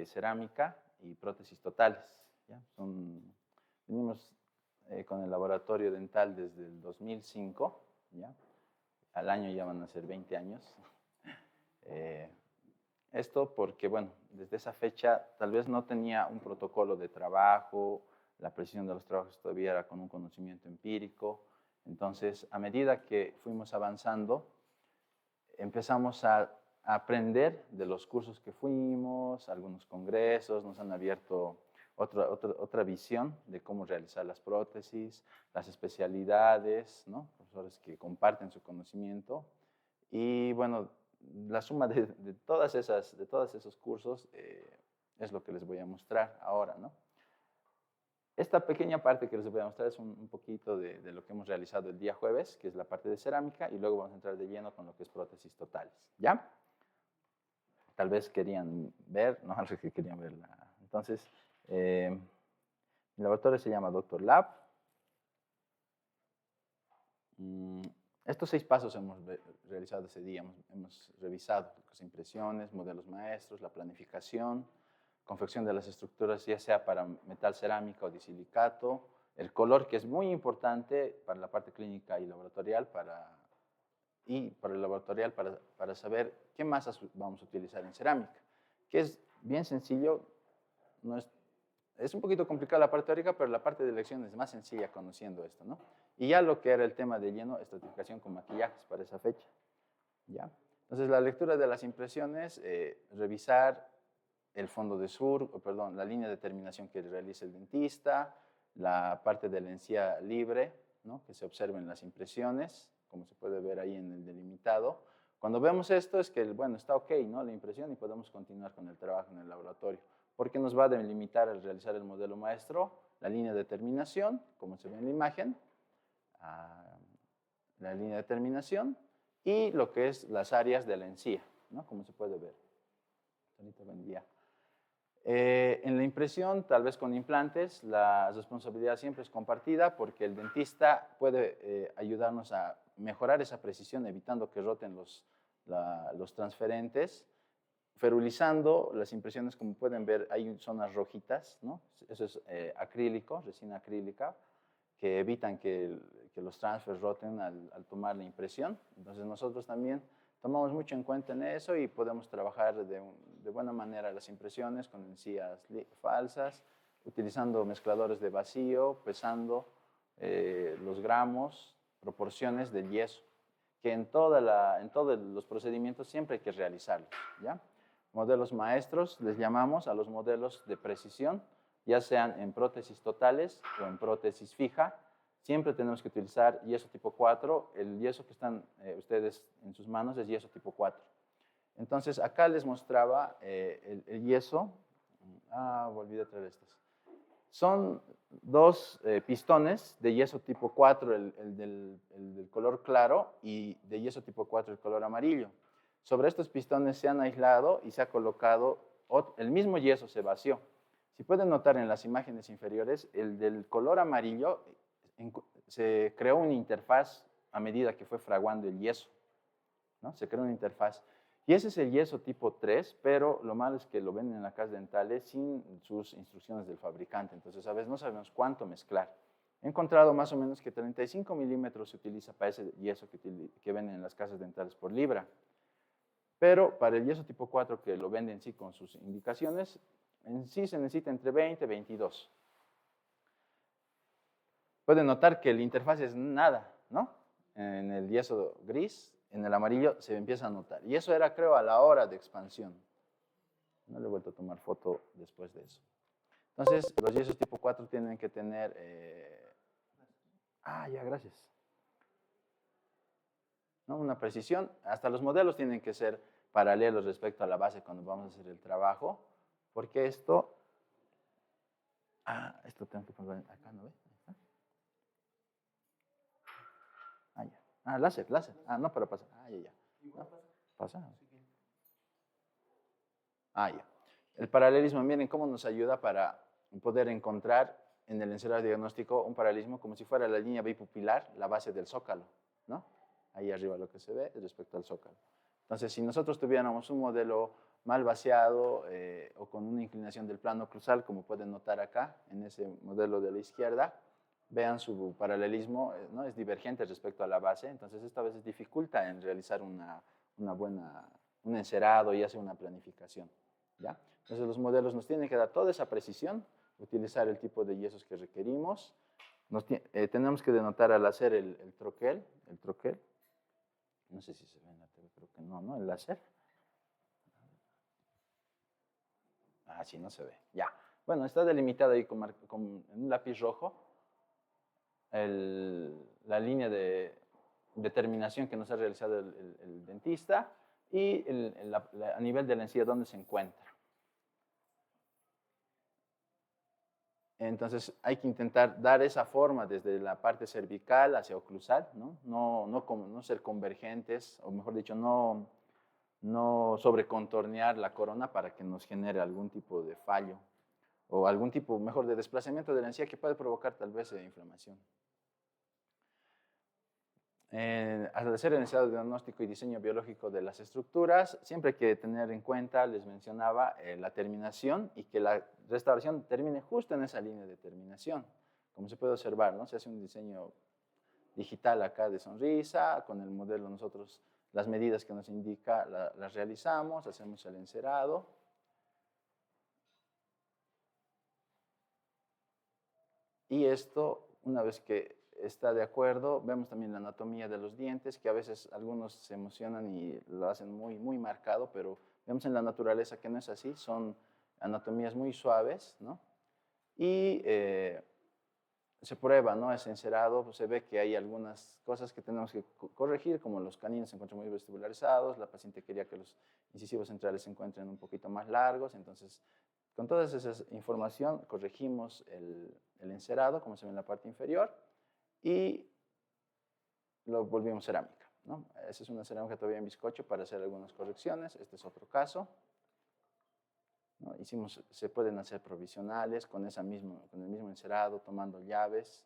de cerámica y prótesis totales. ¿Ya? Venimos con el laboratorio dental desde el 2005, ¿ya? Al año ya van a ser 20 años. Esto porque, bueno, desde esa fecha tal vez no tenía un protocolo de trabajo, la precisión de los trabajos todavía era con un conocimiento empírico. Entonces, a medida que fuimos avanzando, empezamos a aprender de los cursos que fuimos, algunos congresos, nos han abierto otra visión de cómo realizar las prótesis, las especialidades, ¿no? Profesores que comparten su conocimiento. Y bueno, la suma de todos esos cursos es lo que les voy a mostrar ahora, ¿no? Esta pequeña parte que les voy a mostrar es un poquito de lo que hemos realizado el día jueves, que es la parte de cerámica, y luego vamos a entrar de lleno con lo que es prótesis totales, ¿ya? Tal vez querían ver, no, no sé que querían verla. Entonces, mi laboratorio se llama Doctor Lab. Estos 6 pasos hemos realizado ese día. Hemos revisado las impresiones, modelos maestros, la planificación, confección de las estructuras, ya sea para metal cerámica o disilicato, el color, que es muy importante para la parte clínica y laboratorial, para saber qué masas vamos a utilizar en cerámica, que es bien sencillo, es un poquito complicada la parte teórica, pero la parte de elección es más sencilla conociendo esto, ¿no? Y ya lo que era el tema de lleno, estratificación con maquillajes para esa fecha, ¿ya? Entonces, la lectura de las impresiones, revisar el fondo de la línea de terminación que realiza el dentista, la parte de la encía libre, ¿no? Que se observa en las impresiones, como se puede ver ahí en el delimitado. Cuando vemos esto es que, bueno, está ok, ¿no? La impresión y podemos continuar con el trabajo en el laboratorio, porque nos va a delimitar al realizar el modelo maestro, la línea de terminación, como se ve en la imagen, la línea de terminación, y lo que es las áreas de la encía, ¿no? Como se puede ver. Ahorita vendría. En la impresión, tal vez con implantes, la responsabilidad siempre es compartida porque el dentista puede ayudarnos a mejorar esa precisión, evitando que roten los transferentes, ferulizando las impresiones, como pueden ver, hay zonas rojitas, ¿no? Eso es acrílico, resina acrílica, que evitan que los transfers roten al tomar la impresión. Entonces nosotros también tomamos mucho en cuenta en eso y podemos trabajar de buena manera las impresiones con encías falsas, utilizando mezcladores de vacío, pesando los gramos, proporciones del yeso, que en todos los procedimientos siempre hay que realizarlos, ¿ya? Modelos maestros les llamamos a los modelos de precisión, ya sean en prótesis totales o en prótesis fija. Siempre tenemos que utilizar yeso tipo 4. El yeso que están ustedes en sus manos es yeso tipo 4. Entonces, acá les mostraba el yeso. Volví a traer estos. Son 2 pistones de yeso tipo 4, el del color claro, y de yeso tipo 4, el color amarillo. Sobre estos pistones se han aislado y se ha colocado, el mismo yeso se vació. Si pueden notar en las imágenes inferiores, el del color amarillo, se creó una interfaz a medida que fue fraguando el yeso, ¿no? Se creó una interfaz. Y ese es el yeso tipo 3, pero lo malo es que lo venden en la casa dentales sin sus instrucciones del fabricante. Entonces, a veces no sabemos cuánto mezclar. He encontrado más o menos que 35 milímetros se utiliza para ese yeso que venden en las casas dentales por libra. Pero para el yeso tipo 4, que lo venden sí con sus indicaciones, en sí se necesita entre 20 y 22. Pueden notar que la interfaz es nada, ¿no? En el yeso gris, en el amarillo se empieza a notar. Y eso era, creo, a la hora de expansión. No le he vuelto a tomar foto después de eso. Entonces, los yesos tipo 4 tienen que tener... ya, gracias. ¿No? Una precisión. Hasta los modelos tienen que ser paralelos respecto a la base cuando vamos a hacer el trabajo, porque esto... esto tengo que poner acá, ¿no ve? Ya. Láser. No, pero pasa. Ya. ¿No? ¿Pasa? Ya. El paralelismo, miren cómo nos ayuda para poder encontrar en el encerado diagnóstico un paralelismo como si fuera la línea bipupilar, la base del zócalo, ¿no? Ahí arriba lo que se ve es respecto al zócalo. Entonces, si nosotros tuviéramos un modelo mal vaciado o con una inclinación del plano cruzal, como pueden notar acá en ese modelo de la izquierda. Vean su paralelismo, ¿no? Es divergente respecto a la base, entonces esto a veces dificulta en realizar un encerado y hacer una planificación. ¿Ya? Entonces los modelos nos tienen que dar toda esa precisión, utilizar el tipo de yesos que requerimos. Tenemos que denotar al hacer el troquel, no sé si se ve en la TV, creo que no, ¿no? El láser. Ah, sí, no se ve. Ya. Bueno, está delimitado ahí con un lápiz rojo la línea de determinación que nos ha realizado el dentista y a nivel de la encía dónde se encuentra. Entonces hay que intentar dar esa forma desde la parte cervical hacia oclusal, ¿no? No ser convergentes, o mejor dicho, no sobrecontornear la corona para que nos genere algún tipo de fallo o algún tipo, mejor, de desplazamiento de la encía que puede provocar tal vez inflamación. Al hacer el ensayado de diagnóstico y diseño biológico de las estructuras, siempre hay que tener en cuenta, les mencionaba, la terminación y que la restauración termine justo en esa línea de terminación. Como se puede observar, ¿no? Se hace un diseño digital acá de sonrisa, con el modelo nosotros las medidas que nos indica las realizamos, hacemos el encerado. Y esto, una vez que está de acuerdo, vemos también la anatomía de los dientes, que a veces algunos se emocionan y lo hacen muy, muy marcado, pero vemos en la naturaleza que no es así, son anatomías muy suaves, ¿no? Y se prueba, ¿no? Es encerado, pues se ve que hay algunas cosas que tenemos que corregir, como los caninos se encuentran muy vestibularizados, la paciente quería que los incisivos centrales se encuentren un poquito más largos, entonces con toda esa información corregimos el encerado, como se ve en la parte inferior, y lo volvimos cerámica, ¿no? Esa es una cerámica todavía en bizcocho para hacer algunas correcciones. Este es otro caso, ¿no? Se pueden hacer provisionales con el mismo encerado, tomando llaves.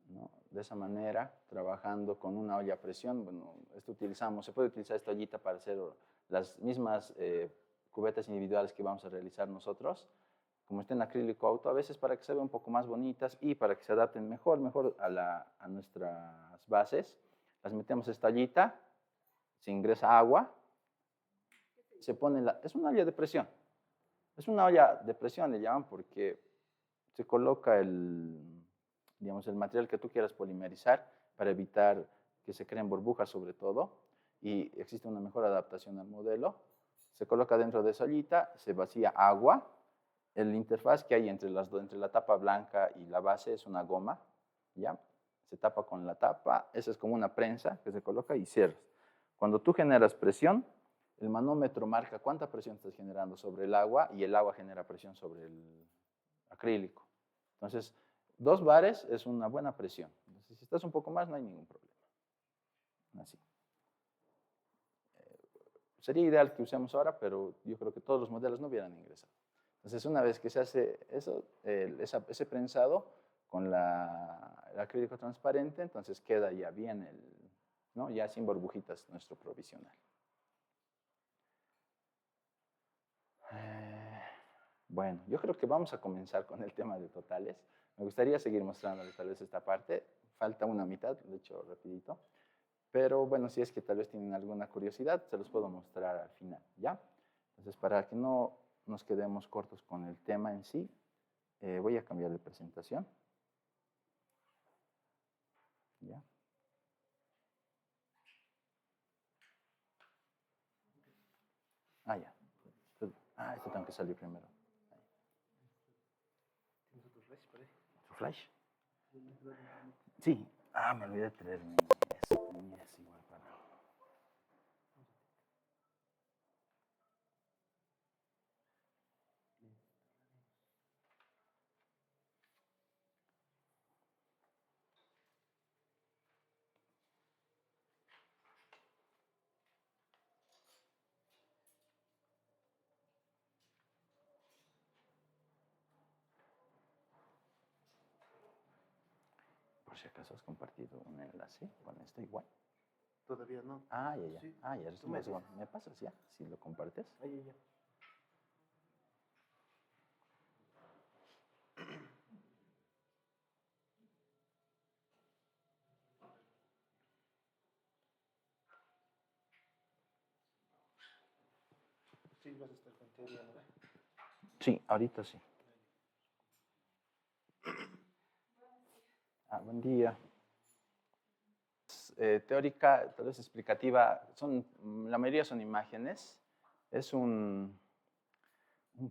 ¿No? De esa manera, trabajando con una olla a presión. Bueno, se puede utilizar esta ollita para hacer las mismas cubetas individuales que vamos a realizar nosotros. Como está en acrílico auto, a veces para que se vean un poco más bonitas y para que se adapten mejor a nuestras bases, las metemos esta ollita, se ingresa agua, se pone es una olla de presión. Es una olla de presión, le llaman, porque se coloca digamos, el material que tú quieras polimerizar para evitar que se creen burbujas sobre todo, y existe una mejor adaptación al modelo. Se coloca dentro de esa ollita, se vacía agua. El interfaz que hay entre la tapa blanca y la base es una goma, ¿ya? Se tapa con la tapa, esa es como una prensa que se coloca y cierras. Cuando tú generas presión, el manómetro marca cuánta presión estás generando sobre el agua y el agua genera presión sobre el acrílico. Entonces, 2 bares es una buena presión. Entonces, si estás un poco más, no hay ningún problema. Así. Sería ideal que usemos ahora, pero yo creo que todos los modelos no hubieran ingresado. Entonces, una vez que se hace eso, ese prensado con el acrílico transparente, entonces queda ya bien, ¿no? Ya sin burbujitas nuestro provisional. Bueno, yo creo que vamos a comenzar con el tema de totales. Me gustaría seguir mostrándoles tal vez esta parte. Falta una mitad, lo he hecho rapidito. Pero bueno, si es que tal vez tienen alguna curiosidad, se los puedo mostrar al final, ¿ya? Entonces, para que no nos quedemos cortos con el tema en sí, voy a cambiar de presentación. ¿Ya? Ah, ya. Esto tengo que salir primero. ¿Tienes otro flash por ahí? ¿Otro flash? Sí. Me olvidé de traerme eso. Es igual para... por si acaso has compartido un enlace con esto igual. Todavía no. Ah, ya. Sí. Ah, ya. Tú me dices. ¿Me pasas ya? Si lo compartes. Ahí, ya. Sí, vas a estar con teoría, ¿no? Sí, ahorita sí. Ah, buen día. Teórica, tal vez explicativa, la mayoría son imágenes. Es un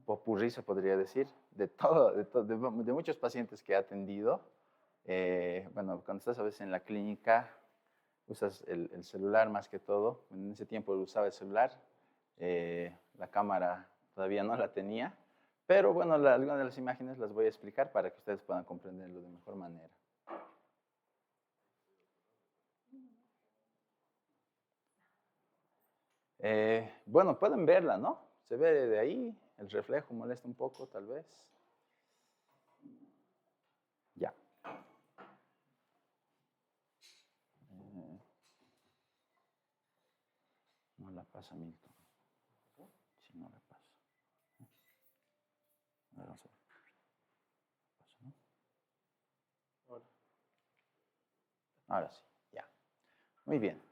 popurrí, se podría decir, de muchos pacientes que he atendido. Bueno, cuando estás a veces en la clínica, usas el celular más que todo. En ese tiempo usaba el celular. La cámara todavía no la tenía. Pero bueno, algunas de las imágenes las voy a explicar para que ustedes puedan comprenderlo de mejor manera. Bueno, pueden verla, ¿no? Se ve de ahí, el reflejo molesta un poco, tal vez. Ya. No la pasa Milton. Sí, no la pasa. A ver, vamos a ver. Pasa, ¿no? Ahora sí, ya. Muy bien.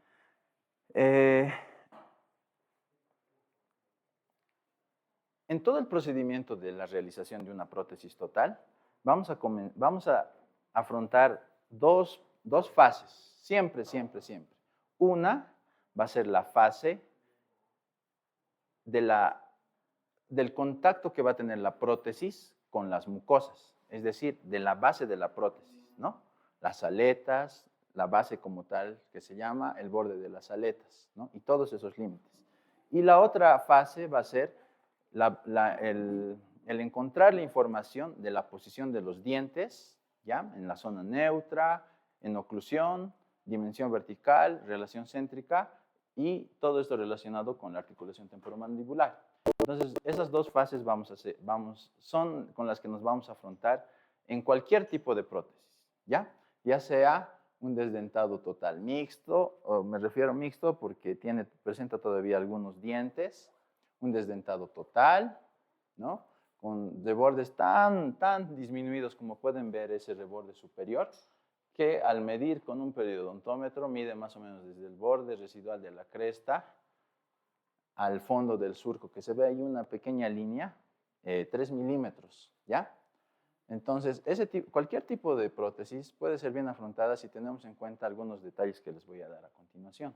En todo el procedimiento de la realización de una prótesis total, vamos a afrontar dos fases, siempre. Una va a ser la fase del contacto que va a tener la prótesis con las mucosas, es decir, de la base de la prótesis, ¿no? Las aletas, la base como tal, que se llama el borde de las aletas, ¿no? Y todos esos límites. Y la otra fase va a ser el encontrar la información de la posición de los dientes, ¿ya? En la zona neutra, en oclusión, dimensión vertical, relación céntrica y todo esto relacionado con la articulación temporomandibular. Entonces, esas dos fases son con las que nos vamos a afrontar en cualquier tipo de prótesis, ¿ya? Ya sea un desdentado total mixto, o me refiero a mixto porque presenta todavía algunos dientes, un desdentado total, ¿no? De bordes tan disminuidos como pueden ver ese reborde superior, que al medir con un periodontómetro mide más o menos desde el borde residual de la cresta al fondo del surco, que se ve ahí una pequeña línea, 3 milímetros, ¿ya? Entonces, cualquier tipo de prótesis puede ser bien afrontada si tenemos en cuenta algunos detalles que les voy a dar a continuación.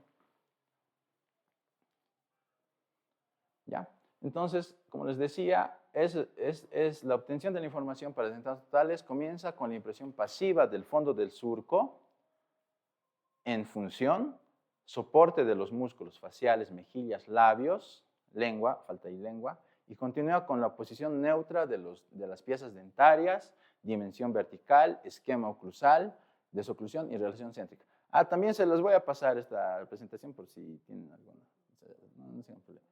¿Ya? Entonces, como les decía, la obtención de la información para dentados totales comienza con la impresión pasiva del fondo del surco en función, soporte de los músculos faciales, mejillas, labios, lengua, falta ahí lengua, y continúa con la posición neutra de las piezas dentarias, dimensión vertical, esquema oclusal, desoclusión y relación céntrica. También se los voy a pasar esta presentación por si tienen alguna. No tengan problema.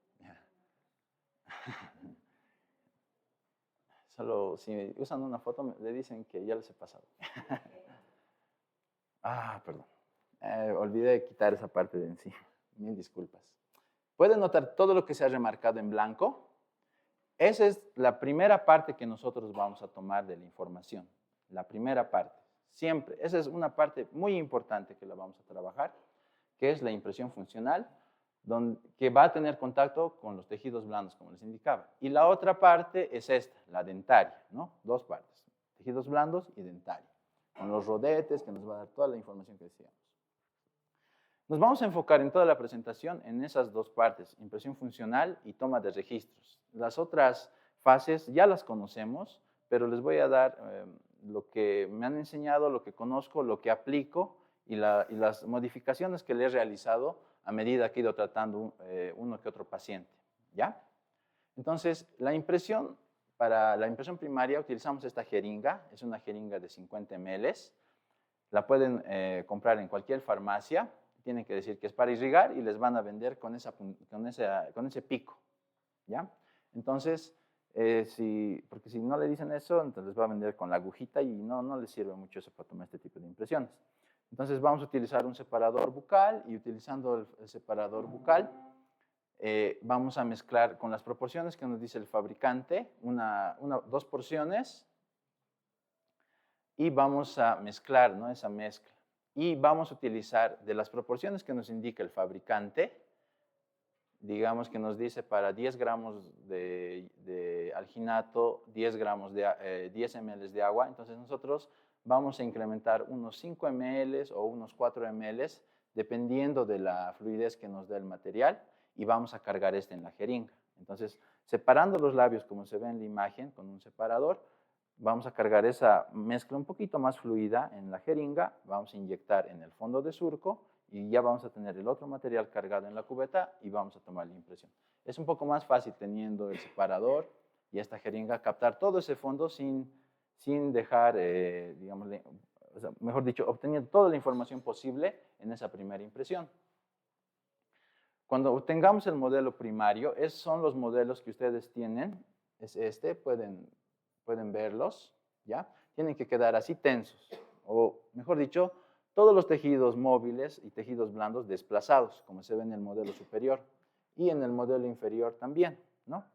Solo si usan una foto le dicen que ya les he pasado. Perdón. Olvidé quitar esa parte de encima. Mil disculpas. ¿Pueden notar todo lo que se ha remarcado en blanco? Esa es la primera parte que nosotros vamos a tomar de la información. La primera parte. Siempre. Esa es una parte muy importante que la vamos a trabajar, que es la impresión funcional, que va a tener contacto con los tejidos blandos, como les indicaba. Y la otra parte es esta, la dentaria, ¿no? Dos partes, tejidos blandos y dentaria, con los rodetes, que nos va a dar toda la información que decíamos. Nos vamos a enfocar en toda la presentación en esas dos partes, impresión funcional y toma de registros. Las otras fases ya las conocemos, pero les voy a dar lo que me han enseñado, lo que conozco, lo que aplico y las modificaciones que le he realizado a medida que he ido tratando uno que otro paciente, ¿ya? Entonces, para la impresión primaria utilizamos esta jeringa, es una jeringa de 50 ml, la pueden comprar en cualquier farmacia, tienen que decir que es para irrigar y les van a vender con ese pico, ¿ya? Entonces, Porque si no le dicen eso, entonces les va a vender con la agujita y no les sirve mucho eso para tomar este tipo de impresiones. Entonces vamos a utilizar un separador bucal y utilizando el separador bucal vamos a mezclar con las proporciones que nos dice el fabricante, dos porciones y vamos a mezclar, ¿no? Esa mezcla. Y vamos a utilizar de las proporciones que nos indica el fabricante, digamos que nos dice para 10 gramos de alginato, 10 ml de agua, entonces nosotros vamos a incrementar unos 5 ml o unos 4 ml, dependiendo de la fluidez que nos dé el material, y vamos a cargar este en la jeringa. Entonces, separando los labios como se ve en la imagen con un separador, vamos a cargar esa mezcla un poquito más fluida en la jeringa, vamos a inyectar en el fondo de surco y ya vamos a tener el otro material cargado en la cubeta y vamos a tomar la impresión. Es un poco más fácil teniendo el separador y esta jeringa captar todo ese fondo sin dejar, digamos, mejor dicho, obteniendo toda la información posible en esa primera impresión. Cuando obtengamos el modelo primario, esos son los modelos que ustedes tienen, es este, pueden verlos, ¿ya? Tienen que quedar así tensos, o mejor dicho, todos los tejidos móviles y tejidos blandos desplazados, como se ve en el modelo superior, y en el modelo inferior también, ¿no?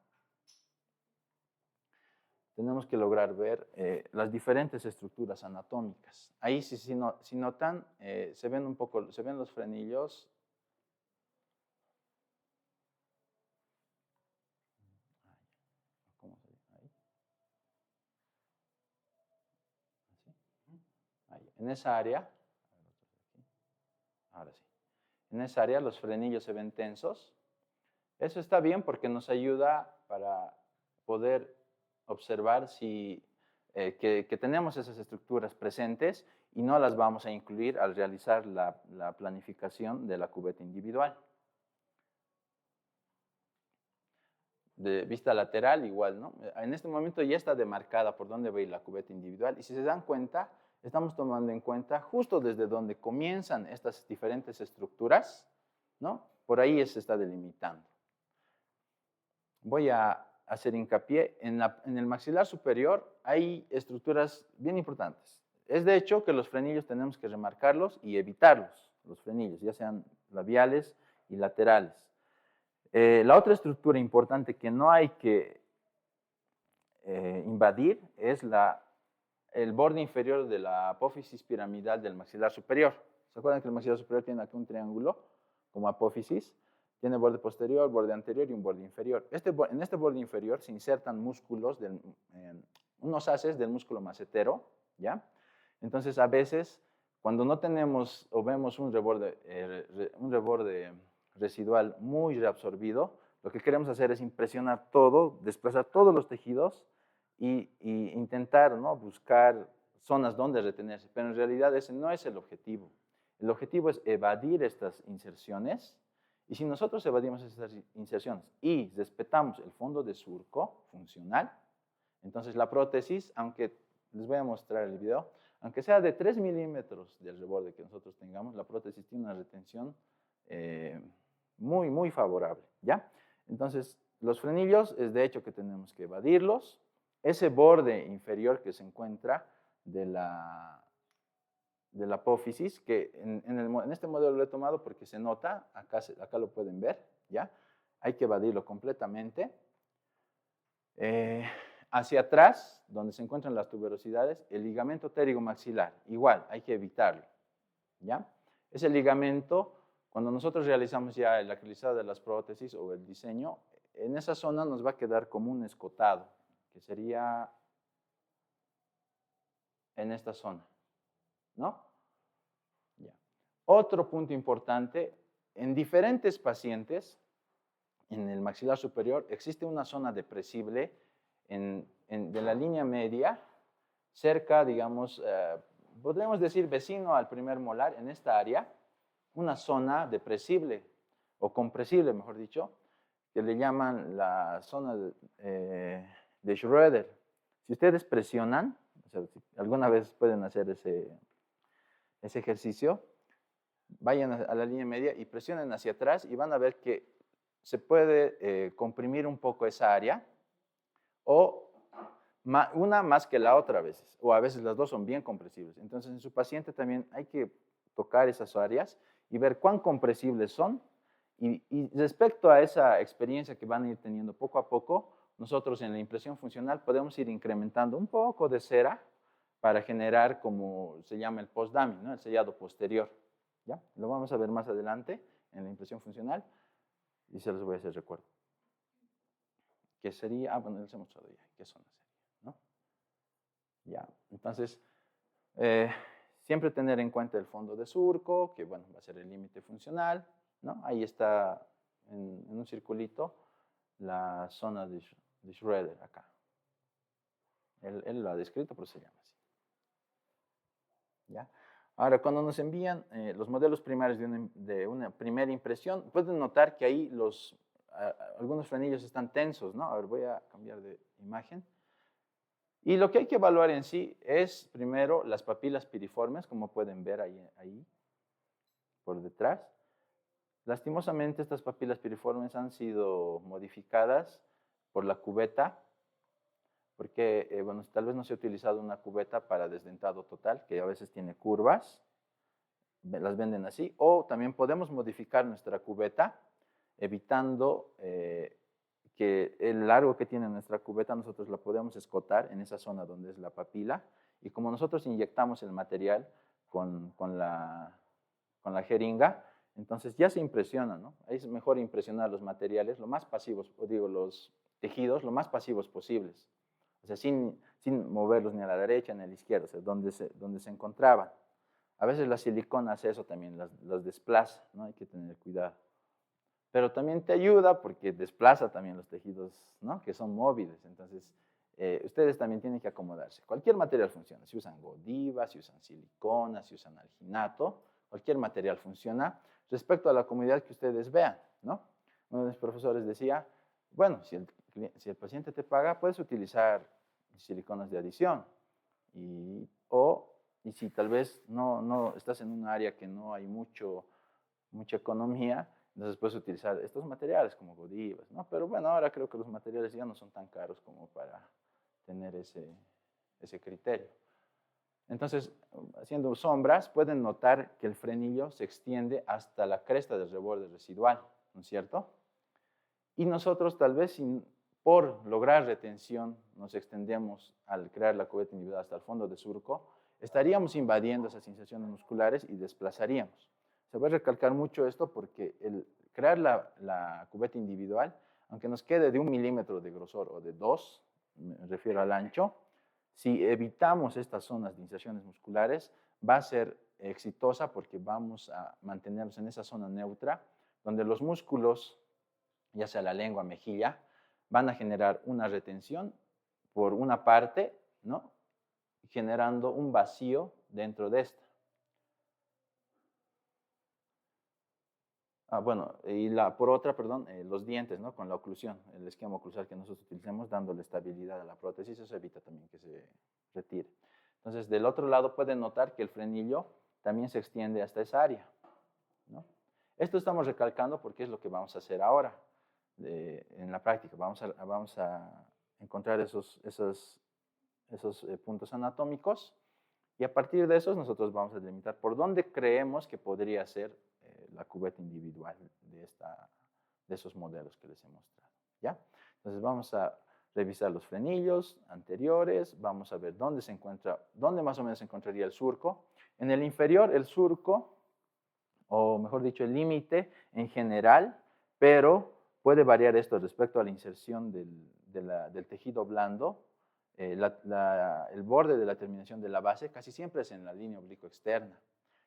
Tenemos que lograr ver las diferentes estructuras anatómicas. Ahí, si notan, se ven los frenillos. ¿Cómo se ve? Ahí. En esa área, ahora sí, en esa área los frenillos se ven tensos. Eso está bien porque nos ayuda para poder observar que tenemos esas estructuras presentes y no las vamos a incluir al realizar la planificación de la cubeta individual. De vista lateral igual, ¿no? En este momento ya está demarcada por dónde va a ir la cubeta individual y si se dan cuenta, estamos tomando en cuenta justo desde donde comienzan estas diferentes estructuras, ¿no? Por ahí se está delimitando. Voy a hacer hincapié en el maxilar superior hay estructuras bien importantes. Es de hecho que los frenillos tenemos que remarcarlos y evitarlos, los frenillos, ya sean labiales y laterales. La otra estructura importante que no hay que invadir es el borde inferior de la apófisis piramidal del maxilar superior. ¿Se acuerdan que el maxilar superior tiene aquí un triángulo como apófisis? Tiene borde posterior, borde anterior y un borde inferior. En este borde inferior se insertan músculos, unos haces del músculo macetero, ¿ya? Entonces, a veces, cuando no tenemos o vemos un reborde residual muy reabsorbido, lo que queremos hacer es impresionar todo, desplazar todos los tejidos y intentar, ¿no?, buscar zonas donde retenerse. Pero en realidad ese no es el objetivo. El objetivo es evadir estas inserciones. Y si nosotros evadimos esas inserciones y respetamos el fondo de surco funcional, entonces la prótesis, aunque les voy a mostrar el video, aunque sea de 3 milímetros del reborde que nosotros tengamos, la prótesis tiene una retención muy, muy favorable, ¿ya? Entonces, los frenillos es de hecho que tenemos que evadirlos. Ese borde inferior que se encuentra de la apófisis, que en este modelo lo he tomado porque se nota, acá lo pueden ver, ¿ya? Hay que evadirlo completamente. Hacia atrás, donde se encuentran las tuberosidades, el ligamento pterigomaxilar, igual, hay que evitarlo, ¿ya? Ese ligamento, cuando nosotros realizamos ya el acrilizado de las prótesis o el diseño, en esa zona nos va a quedar como un escotado, que sería en esta zona, ¿no? Ya. Otro punto importante, en diferentes pacientes, en el maxilar superior, existe una zona depresible de la línea media, cerca, digamos, podríamos decir vecino al primer molar, en esta área, una zona depresible, o compresible, mejor dicho, que le llaman la zona de Schroeder. Si ustedes presionan, o sea, si alguna vez pueden hacer ese ejercicio, vayan a la línea media y presionen hacia atrás y van a ver que se puede comprimir un poco esa área, o una más que la otra a veces, o a veces las dos son bien compresibles. Entonces, en su paciente también hay que tocar esas áreas y ver cuán compresibles son. Y respecto a esa experiencia que van a ir teniendo poco a poco, nosotros en la impresión funcional podemos ir incrementando un poco de cera para generar, como se llama el post-dummy, ¿no? El sellado posterior. ¿Ya? Lo vamos a ver más adelante en la impresión funcional y se los voy a hacer recuerdo. ¿Qué sería? Bueno, les he mostrado ya. ¿Qué zona sería? ¿No? Ya, entonces, siempre tener en cuenta el fondo de surco, que bueno, va a ser el límite funcional, ¿no? Ahí está en un circulito la zona de Schroeder acá. Él lo ha descrito, pero se llama así. ¿Ya? Ahora, cuando nos envían los modelos primarios de una primera impresión, pueden notar que ahí algunos frenillos están tensos, ¿no? A ver, voy a cambiar de imagen. Y lo que hay que evaluar en sí es, primero, las papilas piriformes, como pueden ver ahí por detrás. Lastimosamente, estas papilas piriformes han sido modificadas por la cubeta, porque, bueno, tal vez no se ha utilizado una cubeta para desdentado total, que a veces tiene curvas, las venden así, o también podemos modificar nuestra cubeta, evitando que el largo que tiene nuestra cubeta nosotros la podemos escotar en esa zona donde es la papila, y como nosotros inyectamos el material con la jeringa, entonces ya se impresiona, ¿no? Es mejor impresionar los materiales lo más pasivos, o digo, los tejidos lo más pasivos posibles, o sea, sin moverlos ni a la derecha ni a la izquierda, o sea, donde se encontraban. A veces la silicona hace eso también, las desplaza, ¿no? Hay que tener cuidado. Pero también te ayuda porque desplaza también los tejidos, ¿no? Que son móviles. Entonces, ustedes también tienen que acomodarse. Cualquier material funciona. Si usan Godiva, si usan silicona, si usan alginato, cualquier material funciona respecto a la comodidad que ustedes vean, ¿no? Uno de mis profesores decía, bueno, si el paciente te paga, puedes utilizar siliconas de adición. Y si tal vez no estás en un área que no hay mucha economía, entonces puedes utilizar estos materiales como Godivas, ¿no? Pero bueno, ahora creo que los materiales ya no son tan caros como para tener ese criterio. Entonces, haciendo sombras, pueden notar que el frenillo se extiende hasta la cresta del reborde residual, ¿no es cierto? Y nosotros tal vez por lograr retención nos extendemos al crear la cubeta individual hasta el fondo de surco, estaríamos invadiendo esas sensaciones musculares y desplazaríamos. Se va a recalcar mucho esto porque el crear la cubeta individual, aunque nos quede de 1 milímetro de grosor o de 2, me refiero al ancho, si evitamos estas zonas de inserciones musculares, va a ser exitosa porque vamos a mantenernos en esa zona neutra, donde los músculos, ya sea la lengua, mejilla, van a generar una retención por una parte, ¿no? Generando un vacío dentro de esta. Bueno, y por otra, perdón, los dientes, ¿no? Con la oclusión, el esquema oclusal que nosotros utilizamos, dándole estabilidad a la prótesis, eso evita también que se retire. Entonces, del otro lado pueden notar que el frenillo también se extiende hasta esa área, ¿no? Esto estamos recalcando porque es lo que vamos a hacer ahora en la práctica. Vamos a encontrar esos puntos anatómicos y a partir de esos nosotros vamos a delimitar por dónde creemos que podría ser la cubeta individual de esos modelos que les he mostrado, ¿ya? Entonces vamos a revisar los frenillos anteriores, vamos a ver dónde más o menos se encontraría el surco. En el inferior el surco, o mejor dicho el límite en general, pero puede variar esto respecto a la inserción del tejido blando. El borde de la terminación de la base casi siempre es en la línea oblicuo externa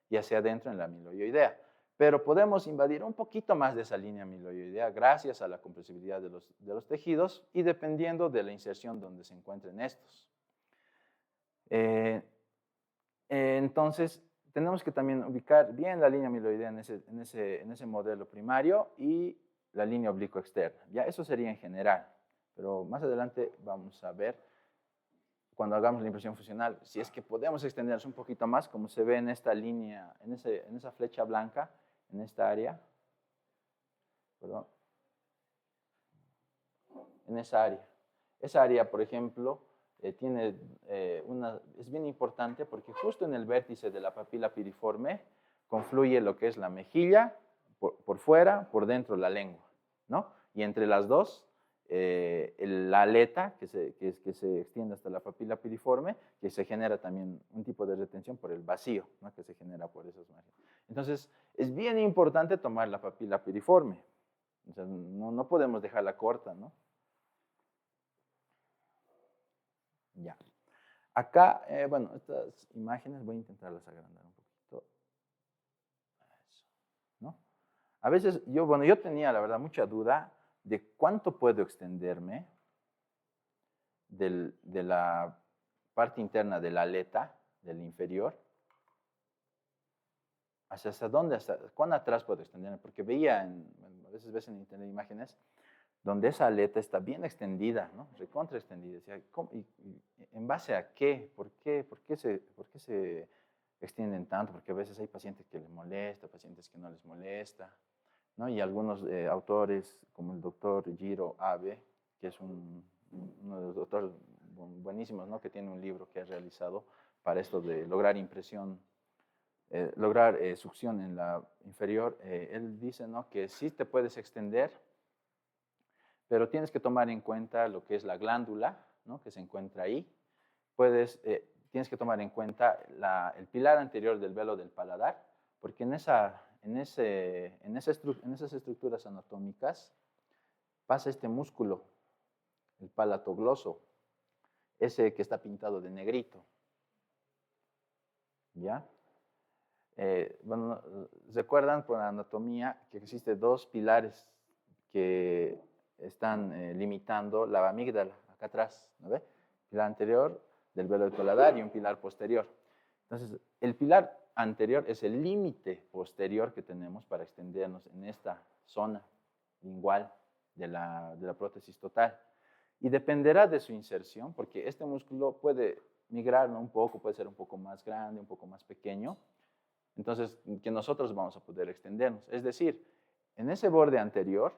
y hacia adentro en la amiloidea. Pero podemos invadir un poquito más de esa línea amiloidea gracias a la compresibilidad de los tejidos y dependiendo de la inserción donde se encuentren estos. Entonces, tenemos que también ubicar bien la línea amiloidea en ese modelo primario y la línea oblicuo externa. Ya eso sería en general, pero más adelante vamos a ver cuando hagamos la impresión funcional, si es que podemos extendernos un poquito más, como se ve en esta línea, en esa flecha blanca, en esta área, perdón, en esa área. Esa área, por ejemplo, es bien importante porque justo en el vértice de la papila piriforme confluye lo que es la mejilla, por fuera, por dentro la lengua, ¿no? Y entre las dos, la aleta que se extiende hasta la papila piriforme, que se genera también un tipo de retención por el vacío, ¿no? Que se genera por esos márgenes. Entonces, es bien importante tomar la papila piriforme. O sea, no podemos dejarla corta, ¿no? Ya. Acá, bueno, estas imágenes voy a intentarlas agrandar un poquito. Eso, ¿no? A veces, yo tenía, la verdad, mucha duda de cuánto puedo extenderme de la parte interna de la aleta, del inferior, hasta dónde, cuán atrás puedo extenderme, porque veía, a veces ves en internet imágenes donde esa aleta está bien extendida, ¿no? Recontra extendida. Decía, ¿en base a qué? ¿Por qué se extienden tanto? Porque a veces hay pacientes que les molesta, pacientes que no les molesta, ¿no? Y algunos autores, como el doctor Jiro Abe, que es uno de los doctores buenísimos, ¿no? Que tiene un libro que ha realizado para esto de lograr impresión, lograr succión en la inferior. Él dice, ¿no? Que sí te puedes extender, pero tienes que tomar en cuenta lo que es la glándula, ¿no? Que se encuentra ahí. Tienes que tomar en cuenta el pilar anterior del velo del paladar, porque en esas estructuras anatómicas pasa este músculo, el palatogloso, ese que está pintado de negrito. ¿Ya? Bueno, ¿recuerdan por la anatomía que existen dos pilares que están limitando la amígdala, acá atrás, ¿no ve? Pilar anterior del velo del paladar y un pilar posterior. Entonces, el pilar anterior es el límite posterior que tenemos para extendernos en esta zona lingual de la prótesis total. Y dependerá de su inserción, porque este músculo puede migrar, ¿no? Un poco, puede ser un poco más grande, un poco más pequeño. Entonces, que nosotros vamos a poder extendernos. Es decir, en ese borde anterior,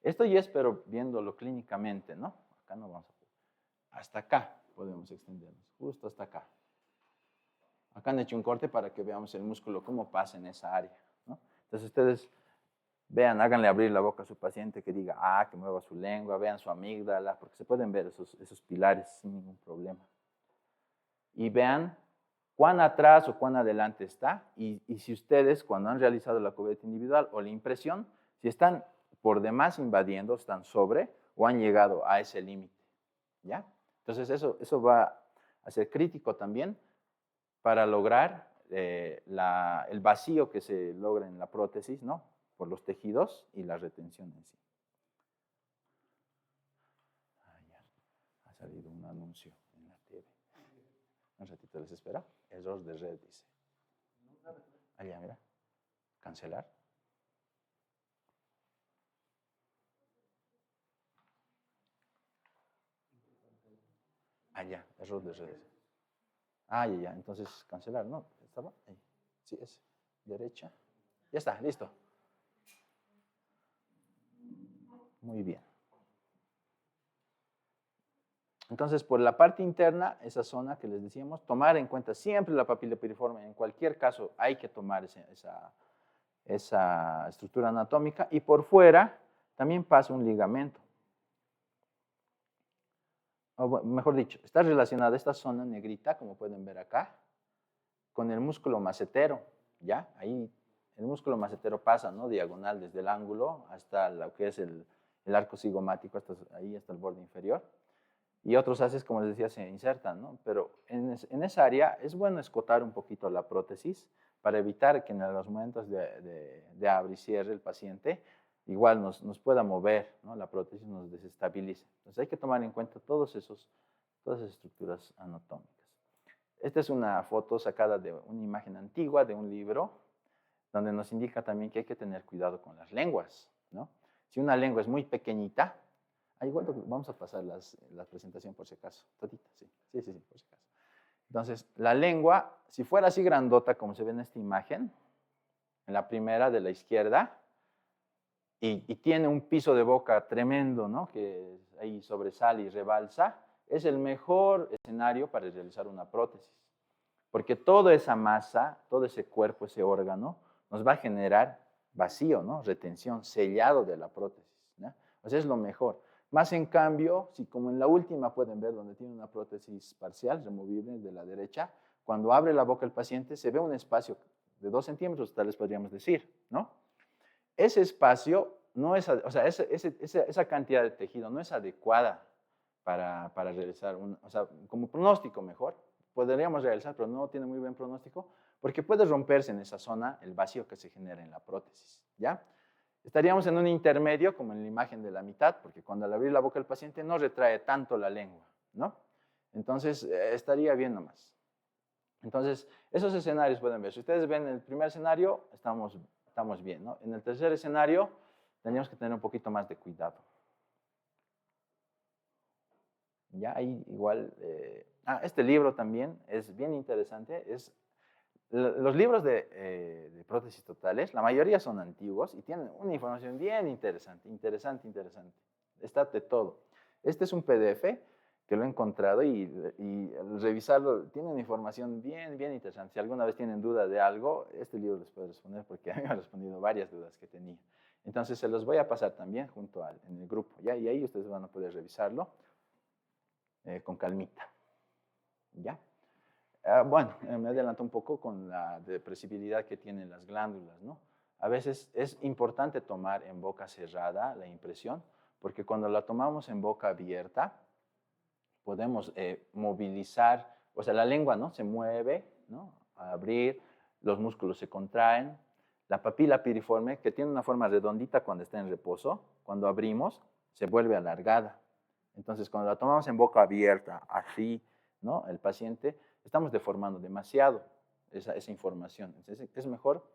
esto ya es, pero viéndolo clínicamente, ¿no? Acá no vamos a poder. Hasta acá podemos extendernos, justo hasta acá. Acá han hecho un corte para que veamos el músculo, cómo pasa en esa área, ¿no? Entonces, ustedes vean, háganle abrir la boca a su paciente, que diga, que mueva su lengua, vean su amígdala, porque se pueden ver esos pilares sin ningún problema. Y vean cuán atrás o cuán adelante está, y si ustedes, cuando han realizado la cubeta individual o la impresión, si están por demás invadiendo, están sobre, o han llegado a ese límite, ¿ya? Entonces, eso va a ser crítico también para lograr el vacío que se logra en la prótesis, ¿no? Por los tejidos y la retención en sí. Ya. Ha salido un anuncio en la TV. Un ratito les espera. Error de red, dice. Allá, mira. Cancelar. Allá, error de red. Ya. Entonces, cancelar, ¿no? ¿Estaba? Ahí. Sí, es. Derecha. Ya está, listo. Muy bien. Entonces, por la parte interna, esa zona que les decíamos, tomar en cuenta siempre la papila piriforme. En cualquier caso, hay que tomar esa estructura anatómica. Y por fuera, también pasa un ligamento. O mejor dicho, está relacionada esta zona negrita, como pueden ver acá, con el músculo macetero. ¿Ya? Ahí el músculo macetero pasa, ¿no? Diagonal desde el ángulo hasta lo que es el arco cigomático, ahí hasta el borde inferior. Y otros haces, como les decía, se insertan, ¿no? Pero en esa área es bueno escotar un poquito la prótesis para evitar que en los momentos de abre y cierre el paciente igual nos pueda mover, ¿no? La prótesis nos desestabilice. Entonces hay que tomar en cuenta todas esas estructuras anatómicas. Esta es una foto sacada de una imagen antigua de un libro donde nos indica también que hay que tener cuidado con las lenguas, ¿no? Si una lengua es muy pequeñita, igual vamos a pasar la presentación por si acaso. Todita, sí, por si acaso. Entonces, la lengua, si fuera así grandota como se ve en esta imagen, en la primera de la izquierda, y tiene un piso de boca tremendo, ¿no? Que ahí sobresale y rebalsa, es el mejor escenario para realizar una prótesis. Porque toda esa masa, todo ese cuerpo, ese órgano, nos va a generar vacío, ¿no? Retención, sellado de la prótesis, ¿no? O sea, es lo mejor. Más en cambio, si como en la última pueden ver donde tiene una prótesis parcial, removible de la derecha, cuando abre la boca el paciente se ve un espacio de 2 centímetros, tal vez podríamos decir, ¿no? Ese espacio no es, o sea, esa cantidad de tejido no es adecuada para realizar, o sea, como pronóstico mejor, podríamos realizar, pero no tiene muy buen pronóstico, porque puede romperse en esa zona el vacío que se genera en la prótesis, ¿ya? Estaríamos en un intermedio, como en la imagen de la mitad, porque cuando al abrir la boca el paciente no retrae tanto la lengua, ¿no? Entonces, estaría bien nomás. Entonces, esos escenarios pueden ver. Si ustedes ven el primer escenario, estamos bien, ¿no? En el tercer escenario, tenemos que tener un poquito más de cuidado. Ya ahí igual, este libro también es bien interesante. Los libros de prótesis totales, la mayoría son antiguos y tienen una información bien interesante. Está de todo. Este es un PDF que lo he encontrado y al revisarlo tiene una información bien interesante. Si alguna vez tienen duda de algo, este libro les puede responder porque a mí me ha respondido varias dudas que tenía. Entonces se los voy a pasar también en el grupo, ¿ya? Y ahí ustedes van a poder revisarlo con calmita, ¿ya? Bueno, me adelanto un poco con la depresibilidad que tienen las glándulas, ¿no? A veces es importante tomar en boca cerrada la impresión, porque cuando la tomamos en boca abierta, podemos movilizar, o sea, la lengua, ¿no? Se mueve, ¿no? A abrir, los músculos se contraen, la papila piriforme, que tiene una forma redondita cuando está en reposo, cuando abrimos, se vuelve alargada. Entonces, cuando la tomamos en boca abierta, así, ¿no? El paciente, estamos deformando demasiado esa información. Entonces, es mejor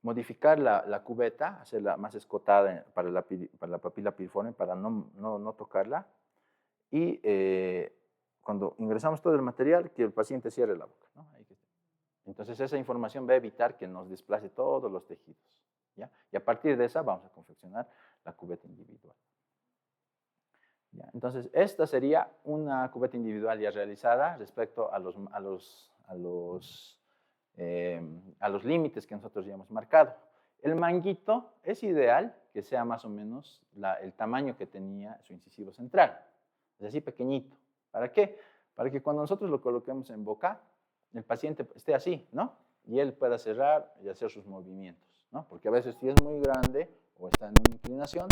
modificar la cubeta, hacerla más escotada para la papila piriforme, para no tocarla. Y cuando ingresamos todo el material, que el paciente cierre la boca, ¿no? Entonces, esa información va a evitar que nos desplace todos los tejidos, ¿ya? Y a partir de esa vamos a confeccionar la cubeta individual. ¿Ya? Entonces, esta sería una cubeta individual ya realizada respecto a los límites que nosotros ya hemos marcado. El manguito es ideal que sea más o menos el tamaño que tenía su incisivo central. Es así pequeñito. ¿Para qué? Para que cuando nosotros lo coloquemos en boca, el paciente esté así, ¿no? Y él pueda cerrar y hacer sus movimientos, ¿no? Porque a veces si es muy grande o está en una inclinación,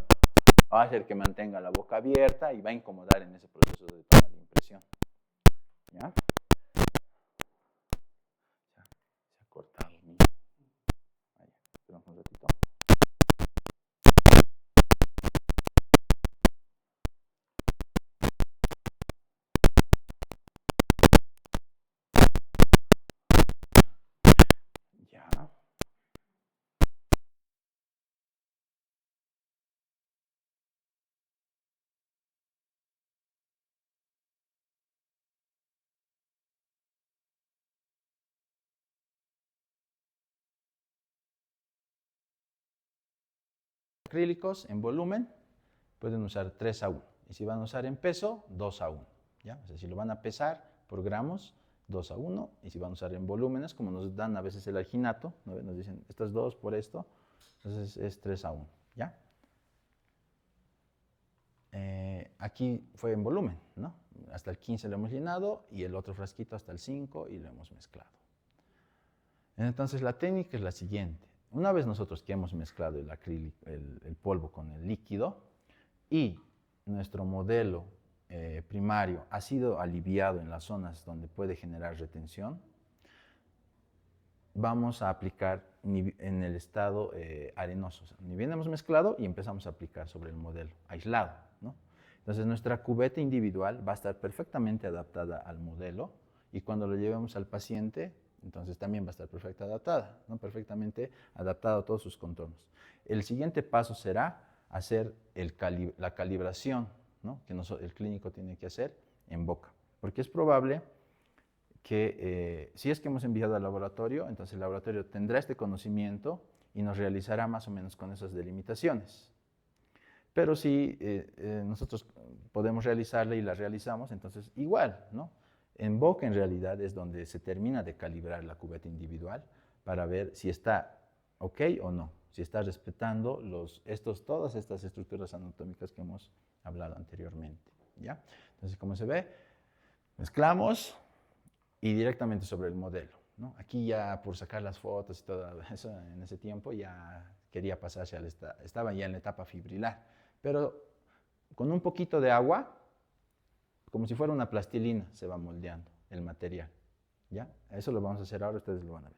va a hacer que mantenga la boca abierta y va a incomodar en ese proceso de toma de impresión. ¿Ya? Se ha cortado. Ahí, esperamos un ratito. Ya. Acrílicos en volumen pueden usar 3:1 y si van a usar en peso 2:1, ¿ya? O sea, si lo van a pesar por gramos 2:1 y si van a usar en volúmenes como nos dan a veces el alginato, ¿no? Nos dicen estas dos por esto, entonces es 3:1, ¿ya? Aquí fue en volumen, ¿no? Hasta el 15 lo hemos llenado y el otro frasquito hasta el 5 y lo hemos mezclado. Entonces la técnica es la siguiente. Una vez nosotros que hemos mezclado el acrílico, el polvo con el líquido y nuestro modelo primario ha sido aliviado en las zonas donde puede generar retención, vamos a aplicar en el estado arenoso. O sea, ni bien hemos mezclado y empezamos a aplicar sobre el modelo aislado, ¿no? Entonces nuestra cubeta individual va a estar perfectamente adaptada al modelo y cuando lo llevemos al paciente, entonces también va a estar perfectamente adaptada, ¿no? Perfectamente adaptada a todos sus contornos. El siguiente paso será hacer la calibración, ¿no? Que el clínico tiene que hacer en boca, porque es probable que si es que hemos enviado al laboratorio, entonces el laboratorio tendrá este conocimiento y nos realizará más o menos con esas delimitaciones. Pero si nosotros podemos realizarla y la realizamos, entonces igual, ¿no? En boca en realidad es donde se termina de calibrar la cubeta individual para ver si está ok o no, si está respetando todas estas estructuras anatómicas que hemos hablado anteriormente, ¿ya? Entonces, como se ve, mezclamos y directamente sobre el modelo, ¿no? Aquí ya por sacar las fotos y todo eso en ese tiempo ya quería pasarse estaba ya en la etapa fibrilar, pero con un poquito de agua, como si fuera una plastilina, se va moldeando el material, ¿ya? Eso lo vamos a hacer ahora, ustedes lo van a ver.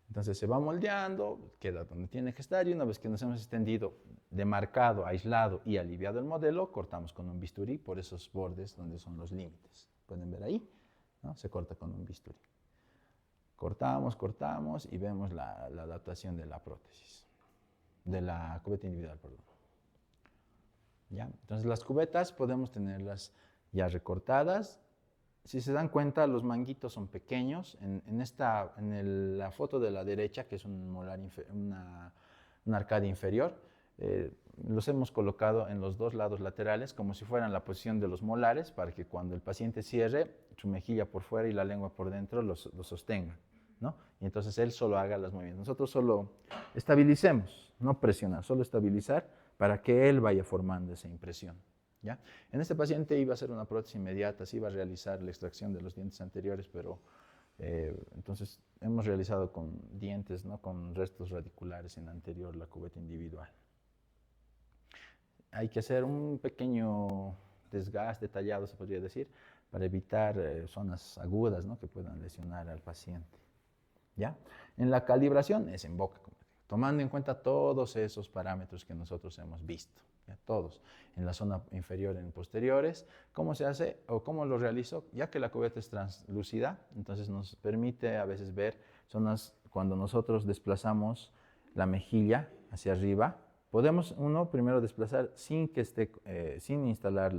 Entonces se va moldeando, queda donde tiene que estar y una vez que nos hemos extendido, demarcado, aislado y aliviado el modelo, cortamos con un bisturí por esos bordes donde son los límites. Pueden ver ahí, ¿no? Se corta con un bisturí. Cortamos y vemos la adaptación de la prótesis, de la cubeta individual, perdón. ¿Ya? Entonces las cubetas podemos tenerlas ya recortadas. Si se dan cuenta, los manguitos son pequeños. En la foto de la derecha, que es una arcadia inferior, los hemos colocado en los dos lados laterales como si fueran la posición de los molares para que cuando el paciente cierre, su mejilla por fuera y la lengua por dentro lo sostengan, ¿no? Y entonces él solo haga los movimientos. Nosotros solo estabilicemos, no presionar, solo estabilizar para que él vaya formando esa impresión. ¿Ya? En este paciente iba a hacer una prótesis inmediata, se iba a realizar la extracción de los dientes anteriores, pero entonces hemos realizado con dientes, ¿no? Con restos radiculares en anterior la cubeta individual. Hay que hacer un pequeño desgaste detallado, se podría decir, para evitar zonas agudas, ¿no? Que puedan lesionar al paciente. ¿Ya? En la calibración es en boca, como digo, tomando en cuenta todos esos parámetros que nosotros hemos visto. ¿Ya? Todos, en la zona inferior, en posteriores. ¿Cómo se hace o cómo lo realizo? Ya que la cubeta es translúcida, entonces nos permite a veces ver zonas cuando nosotros desplazamos la mejilla hacia arriba. Podemos primero desplazar sin instalar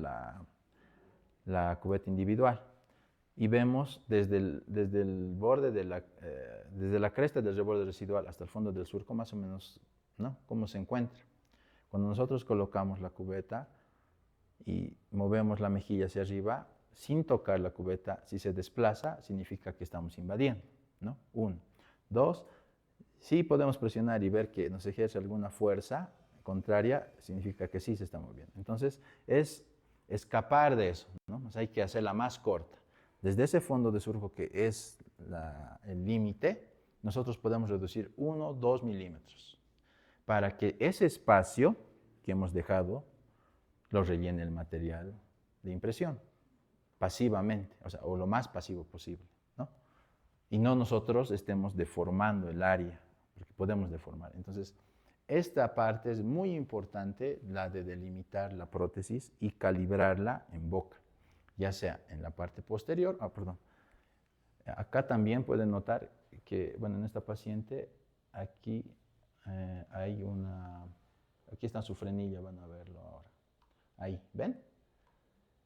la cubeta individual. Y vemos desde el borde desde la cresta del reborde residual hasta el fondo del surco, más o menos, ¿no? Cómo se encuentra. Cuando nosotros colocamos la cubeta y movemos la mejilla hacia arriba, sin tocar la cubeta, si se desplaza, significa que estamos invadiendo, ¿no? 1. 2, si podemos presionar y ver que nos ejerce alguna fuerza contraria, significa que sí se está moviendo. Entonces, es escapar de eso, ¿no? O sea, hay que hacerla más corta. Desde ese fondo de surco que es el límite, nosotros podemos reducir 1 2 milímetros para que ese espacio que hemos dejado lo rellene el material de impresión, pasivamente, o lo más pasivo posible, ¿no? Y no nosotros estemos deformando el área, porque podemos deformar. Entonces, esta parte es muy importante, la de delimitar la prótesis y calibrarla en boca, ya sea en la parte posterior, acá también pueden notar que, bueno, en esta paciente, aquí aquí está su frenilla, van a verlo ahora. Ahí, ¿ven?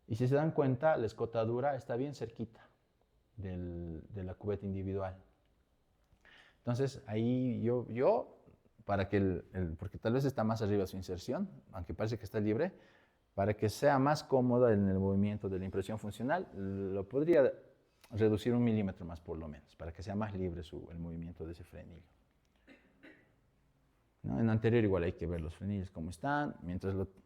Y si se dan cuenta, la escotadura está bien cerquita de la cubeta individual. Entonces, ahí para que porque tal vez está más arriba su inserción, aunque parece que está libre, para que sea más cómoda en el movimiento de la impresión funcional, lo podría reducir 1 milímetro más por lo menos, para que sea más libre el movimiento de ese frenillo. ¿No? En anterior igual hay que ver los frenillos cómo están.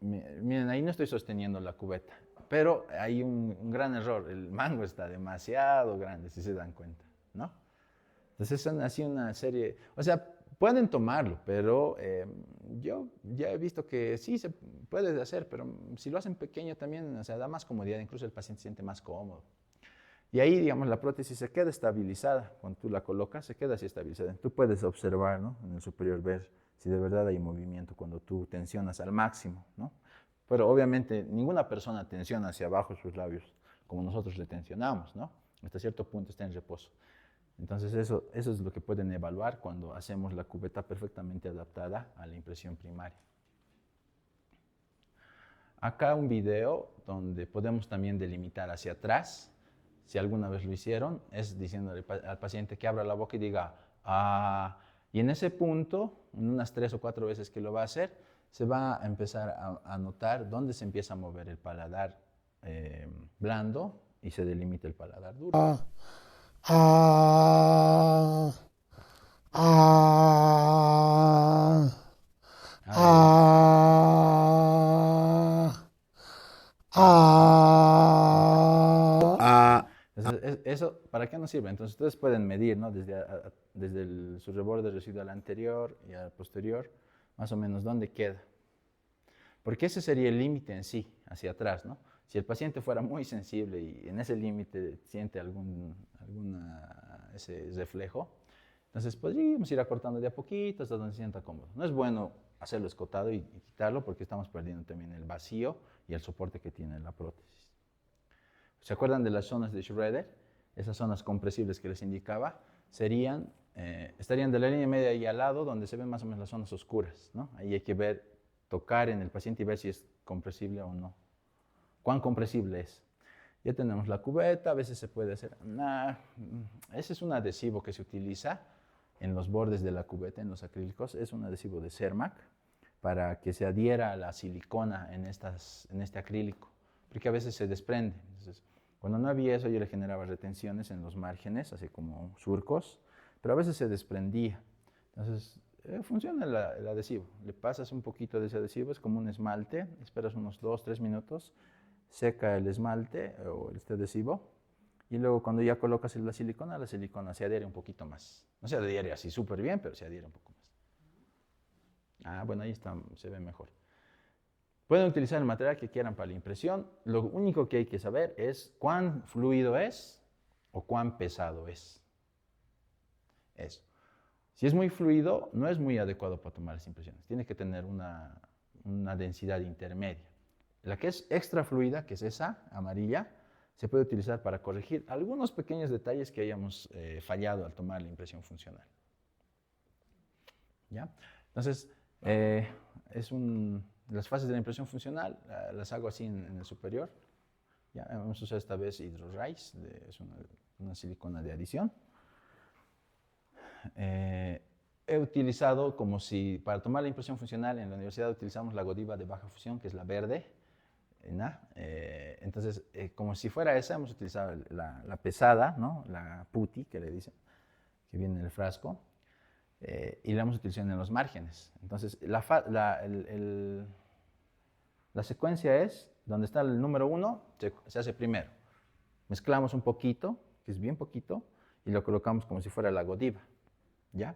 Miren, ahí no estoy sosteniendo la cubeta, pero hay un gran error. El mango está demasiado grande, si se dan cuenta, ¿no? Entonces son así una serie, o sea, pueden tomarlo, pero yo ya he visto que sí se puede hacer, pero si lo hacen pequeño también, o sea, da más comodidad, incluso el paciente se siente más cómodo. Y ahí, digamos, la prótesis se queda estabilizada. Cuando tú la colocas, se queda así estabilizada. Tú puedes observar, ¿no? En el superior, ver si de verdad hay movimiento cuando tú tensionas al máximo, ¿no? Pero obviamente ninguna persona tensiona hacia abajo sus labios como nosotros le tensionamos, ¿no? Hasta cierto punto está en reposo. Entonces eso es lo que pueden evaluar cuando hacemos la cubeta perfectamente adaptada a la impresión primaria. Acá un video donde podemos también delimitar hacia atrás. Si alguna vez lo hicieron, es diciéndole al paciente que abra la boca y diga Y en ese punto, en unas 3 o 4 veces que lo va a hacer, se va a empezar a notar dónde se empieza a mover el paladar blando y se delimita el paladar duro. Entonces, ¿eso para qué nos sirve? Entonces, ustedes pueden medir, ¿no? Desde su reborde residual anterior y al posterior, más o menos dónde queda. Porque ese sería el límite en sí, hacia atrás, ¿no? Si el paciente fuera muy sensible y en ese límite siente ese reflejo, entonces podríamos ir acortando de a poquito hasta donde se sienta cómodo. No es bueno hacerlo escotado y quitarlo porque estamos perdiendo también el vacío y el soporte que tiene la prótesis. ¿Se acuerdan de las zonas de Schroeder? Esas zonas compresibles que les indicaba estarían de la línea media y al lado donde se ven más o menos las zonas oscuras, ¿no? Ahí hay que ver, tocar en el paciente y ver si es compresible o no. ¿Cuán compresible es? Ya tenemos la cubeta, a veces se puede hacer... ese es un adhesivo que se utiliza en los bordes de la cubeta, en los acrílicos. Es un adhesivo de Cermac para que se adhiera a la silicona en este acrílico, porque a veces se desprende. Entonces, cuando no había eso, yo le generaba retenciones en los márgenes, así como surcos, pero a veces se desprendía. Entonces, funciona el adhesivo. Le pasas un poquito de ese adhesivo, es como un esmalte, esperas unos 2-3 minutos, seca el esmalte o este adhesivo, y luego cuando ya colocas la silicona se adhiere un poquito más. No se adhiere así súper bien, pero se adhiere un poco más. Bueno, ahí está, se ve mejor. Pueden utilizar el material que quieran para la impresión. Lo único que hay que saber es cuán fluido es o cuán pesado es. Eso. Si es muy fluido, no es muy adecuado para tomar las impresiones. Tiene que tener una densidad intermedia. La que es extra fluida, que es esa, amarilla, se puede utilizar para corregir algunos pequeños detalles que hayamos fallado al tomar la impresión funcional. ¿Ya? Entonces, las fases de la impresión funcional las hago así en el superior. ¿Ya? Vamos a usar esta vez HydroRise, es una silicona de adición. He utilizado para tomar la impresión funcional en la universidad utilizamos la Godiva de baja fusión, que es la verde. Entonces, como si fuera esa, hemos utilizado la pesada, ¿no? La putti, que le dicen, que viene en el frasco, y la hemos utilizado en los márgenes. Entonces, la secuencia es, donde está el número 1, se hace primero. Mezclamos un poquito, que es bien poquito, y lo colocamos como si fuera la Godiva, ¿ya?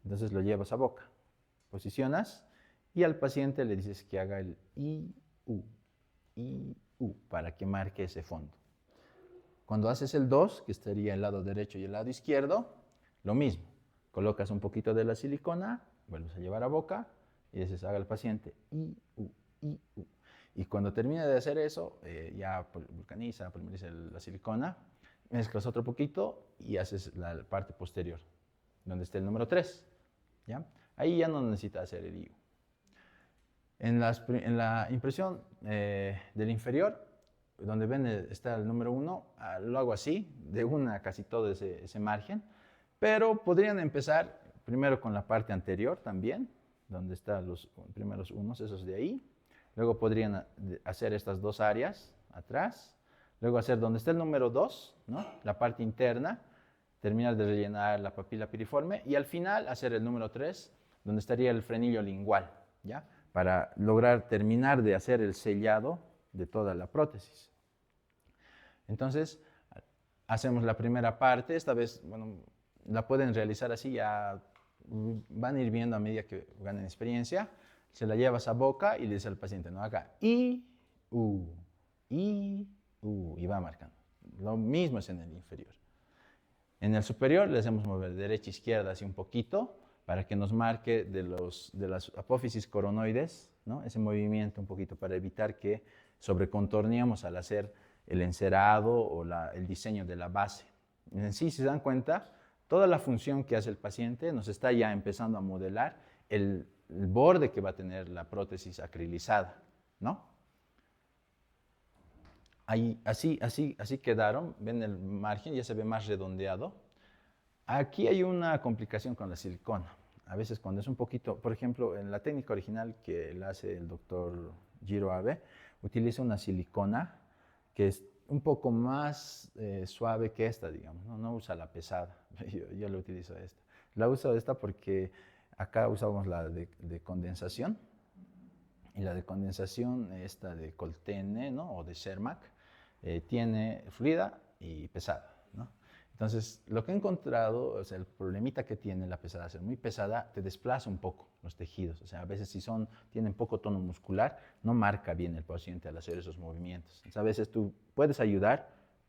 Entonces lo llevas a boca, posicionas, y al paciente le dices que haga el I-U para que marque ese fondo. Cuando haces el 2, que estaría el lado derecho y el lado izquierdo, lo mismo. Colocas un poquito de la silicona, vuelves a llevar a boca y dices, haga al paciente I-U. Y cuando termine de hacer eso, ya vulcaniza, polimeriza la silicona, mezclas otro poquito y haces la parte posterior, donde esté el número 3. ¿Ya? Ahí ya no necesitas hacer el I-U. En la impresión del inferior, donde ven está el número 1, lo hago así, de casi todo ese margen, pero podrían empezar primero con la parte anterior también, donde están los primeros unos, esos de ahí. Luego podrían hacer estas dos áreas atrás, luego hacer donde está el número 2, ¿no? La parte interna, terminar de rellenar la papila piriforme y al final hacer el número 3, donde estaría el frenillo lingual, ¿ya? Para lograr terminar de hacer el sellado de toda la prótesis. Entonces, hacemos la primera parte, esta vez, bueno, la pueden realizar así, ya van a ir viendo a medida que ganen experiencia, se la llevas a boca y le dices al paciente, no, haga I-U, I-U, y va marcando. Lo mismo es en el inferior. En el superior le hacemos mover derecha e izquierda así un poquito, para que nos marque de las apófisis coronoides, ¿no? Ese movimiento un poquito para evitar que sobrecontorneemos al hacer el encerado o el diseño de la base. En sí, si se dan cuenta, toda la función que hace el paciente nos está ya empezando a modelar el borde que va a tener la prótesis acrilizada, ¿no? Ahí, así quedaron, ven el margen, ya se ve más redondeado. Aquí hay una complicación con la silicona. A veces cuando es un poquito, por ejemplo, en la técnica original que la hace el doctor Jiro Abe, utiliza una silicona que es un poco más suave que esta, digamos, ¿no? No usa la pesada, yo le utilizo esta. La uso esta porque acá usamos la de condensación, y la de condensación, esta de Coltene, ¿no? O de Cermac, tiene fluida y pesada, ¿no? Entonces, lo que he encontrado, o sea, el problemita que tiene la pesada, ser muy pesada, te desplaza un poco los tejidos. O sea, a veces si tienen poco tono muscular, no marca bien el paciente al hacer esos movimientos. Entonces, a veces tú puedes ayudar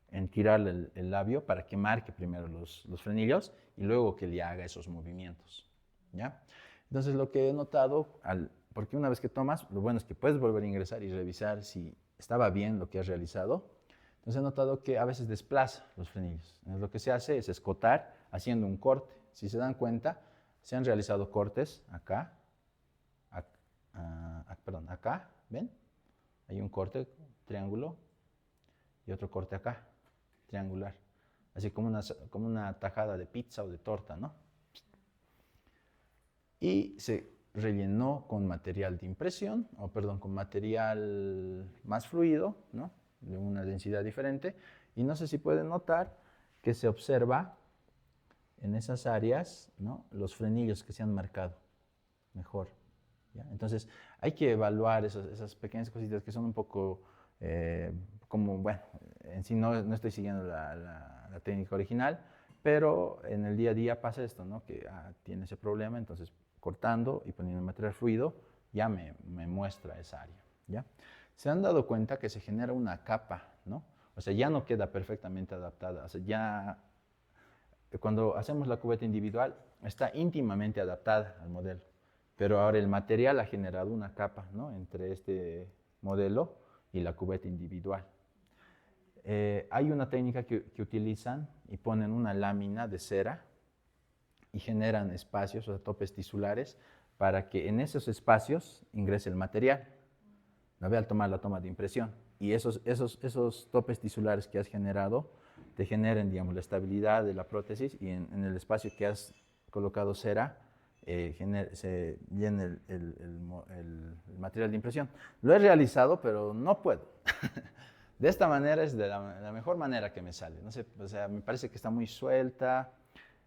en tirarle el labio para que marque primero los frenillos y luego que le haga esos movimientos, ¿ya? Entonces, lo que he notado, porque una vez que tomas, lo bueno es que puedes volver a ingresar y revisar si estaba bien lo que has realizado. Entonces he notado que a veces desplaza los frenillos. Entonces, lo que se hace es escotar haciendo un corte. Si se dan cuenta, se han realizado cortes acá, perdón, acá, ¿ven? Hay un corte, triángulo, y otro corte acá, triangular. Así como una tajada de pizza o de torta, ¿no? Y se rellenó con material de impresión, con material más fluido, ¿no? De una densidad diferente, y no sé si pueden notar que se observa en esas áreas, ¿no? Los frenillos que se han marcado mejor, ¿ya? Entonces hay que evaluar esas pequeñas cositas que son un poco bueno, en sí no estoy siguiendo la técnica original, pero en el día a día pasa esto, ¿no? Que tiene ese problema, entonces cortando y poniendo el material fluido ya me muestra esa área, ¿ya? Se han dado cuenta que se genera una capa, ¿no? O sea, ya no queda perfectamente adaptada. O sea, ya cuando hacemos la cubeta individual está íntimamente adaptada al modelo, pero ahora el material ha generado una capa, ¿no? Entre este modelo y la cubeta individual. Hay una técnica que utilizan y ponen una lámina de cera y generan espacios, o sea, topes tisulares, para que en esos espacios ingrese el material. ¿No? Ve al tomar la toma de impresión. Y esos topes tisulares que has generado te generen, digamos, la estabilidad de la prótesis, y en el espacio que has colocado cera se llena el material de impresión. Lo he realizado, pero no puedo. De esta manera es de la mejor manera que me sale. No sé, o sea, me parece que está muy suelta.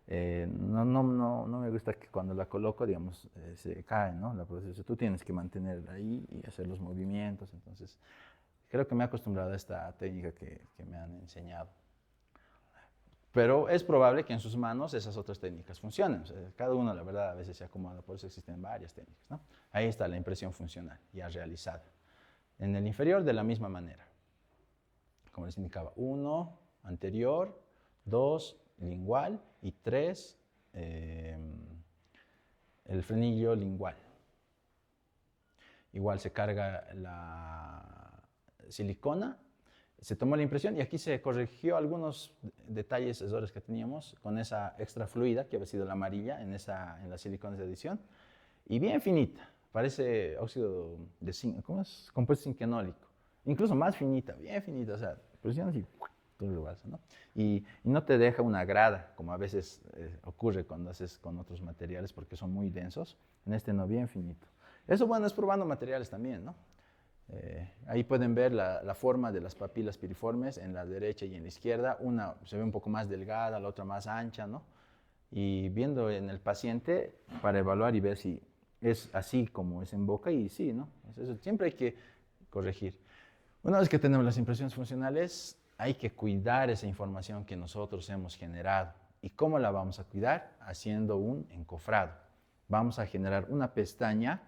No me gusta que cuando la coloco, digamos, se cae, ¿no? La prótesis. Tú tienes que mantener ahí y hacer los movimientos. Entonces, creo que me he acostumbrado a esta técnica que me han enseñado. Pero es probable que en sus manos esas otras técnicas funcionen. O sea, cada uno, la verdad, a veces se acomoda. Por eso existen varias técnicas, ¿no? Ahí está la impresión funcional ya realizada. En el inferior, de la misma manera. Como les indicaba, 1 anterior, 2 lingual y 3 el frenillo lingual. Igual se carga la silicona, se tomó la impresión y aquí se corrigió algunos detalles, errores que teníamos con esa extra fluida que había sido la amarilla en la silicona de adición, y bien finita, parece óxido de zinc, ¿cómo es? Compuesto zinquenólico, incluso más finita, bien finita, o sea, presionas y tú lo vas, ¿no? Y no te deja una grada, como a veces ocurre cuando haces con otros materiales porque son muy densos. En este no, bien finito. Eso, bueno, es probando materiales también, ¿no? Ahí pueden ver la forma de las papilas piriformes en la derecha y en la izquierda. Una se ve un poco más delgada, la otra más ancha, ¿no? Y viendo en el paciente para evaluar y ver si es así como es en boca, y sí, ¿no? Eso siempre hay que corregir. Una vez que tenemos las impresiones funcionales, hay que cuidar esa información que nosotros hemos generado. ¿Y cómo la vamos a cuidar? Haciendo un encofrado. Vamos a generar una pestaña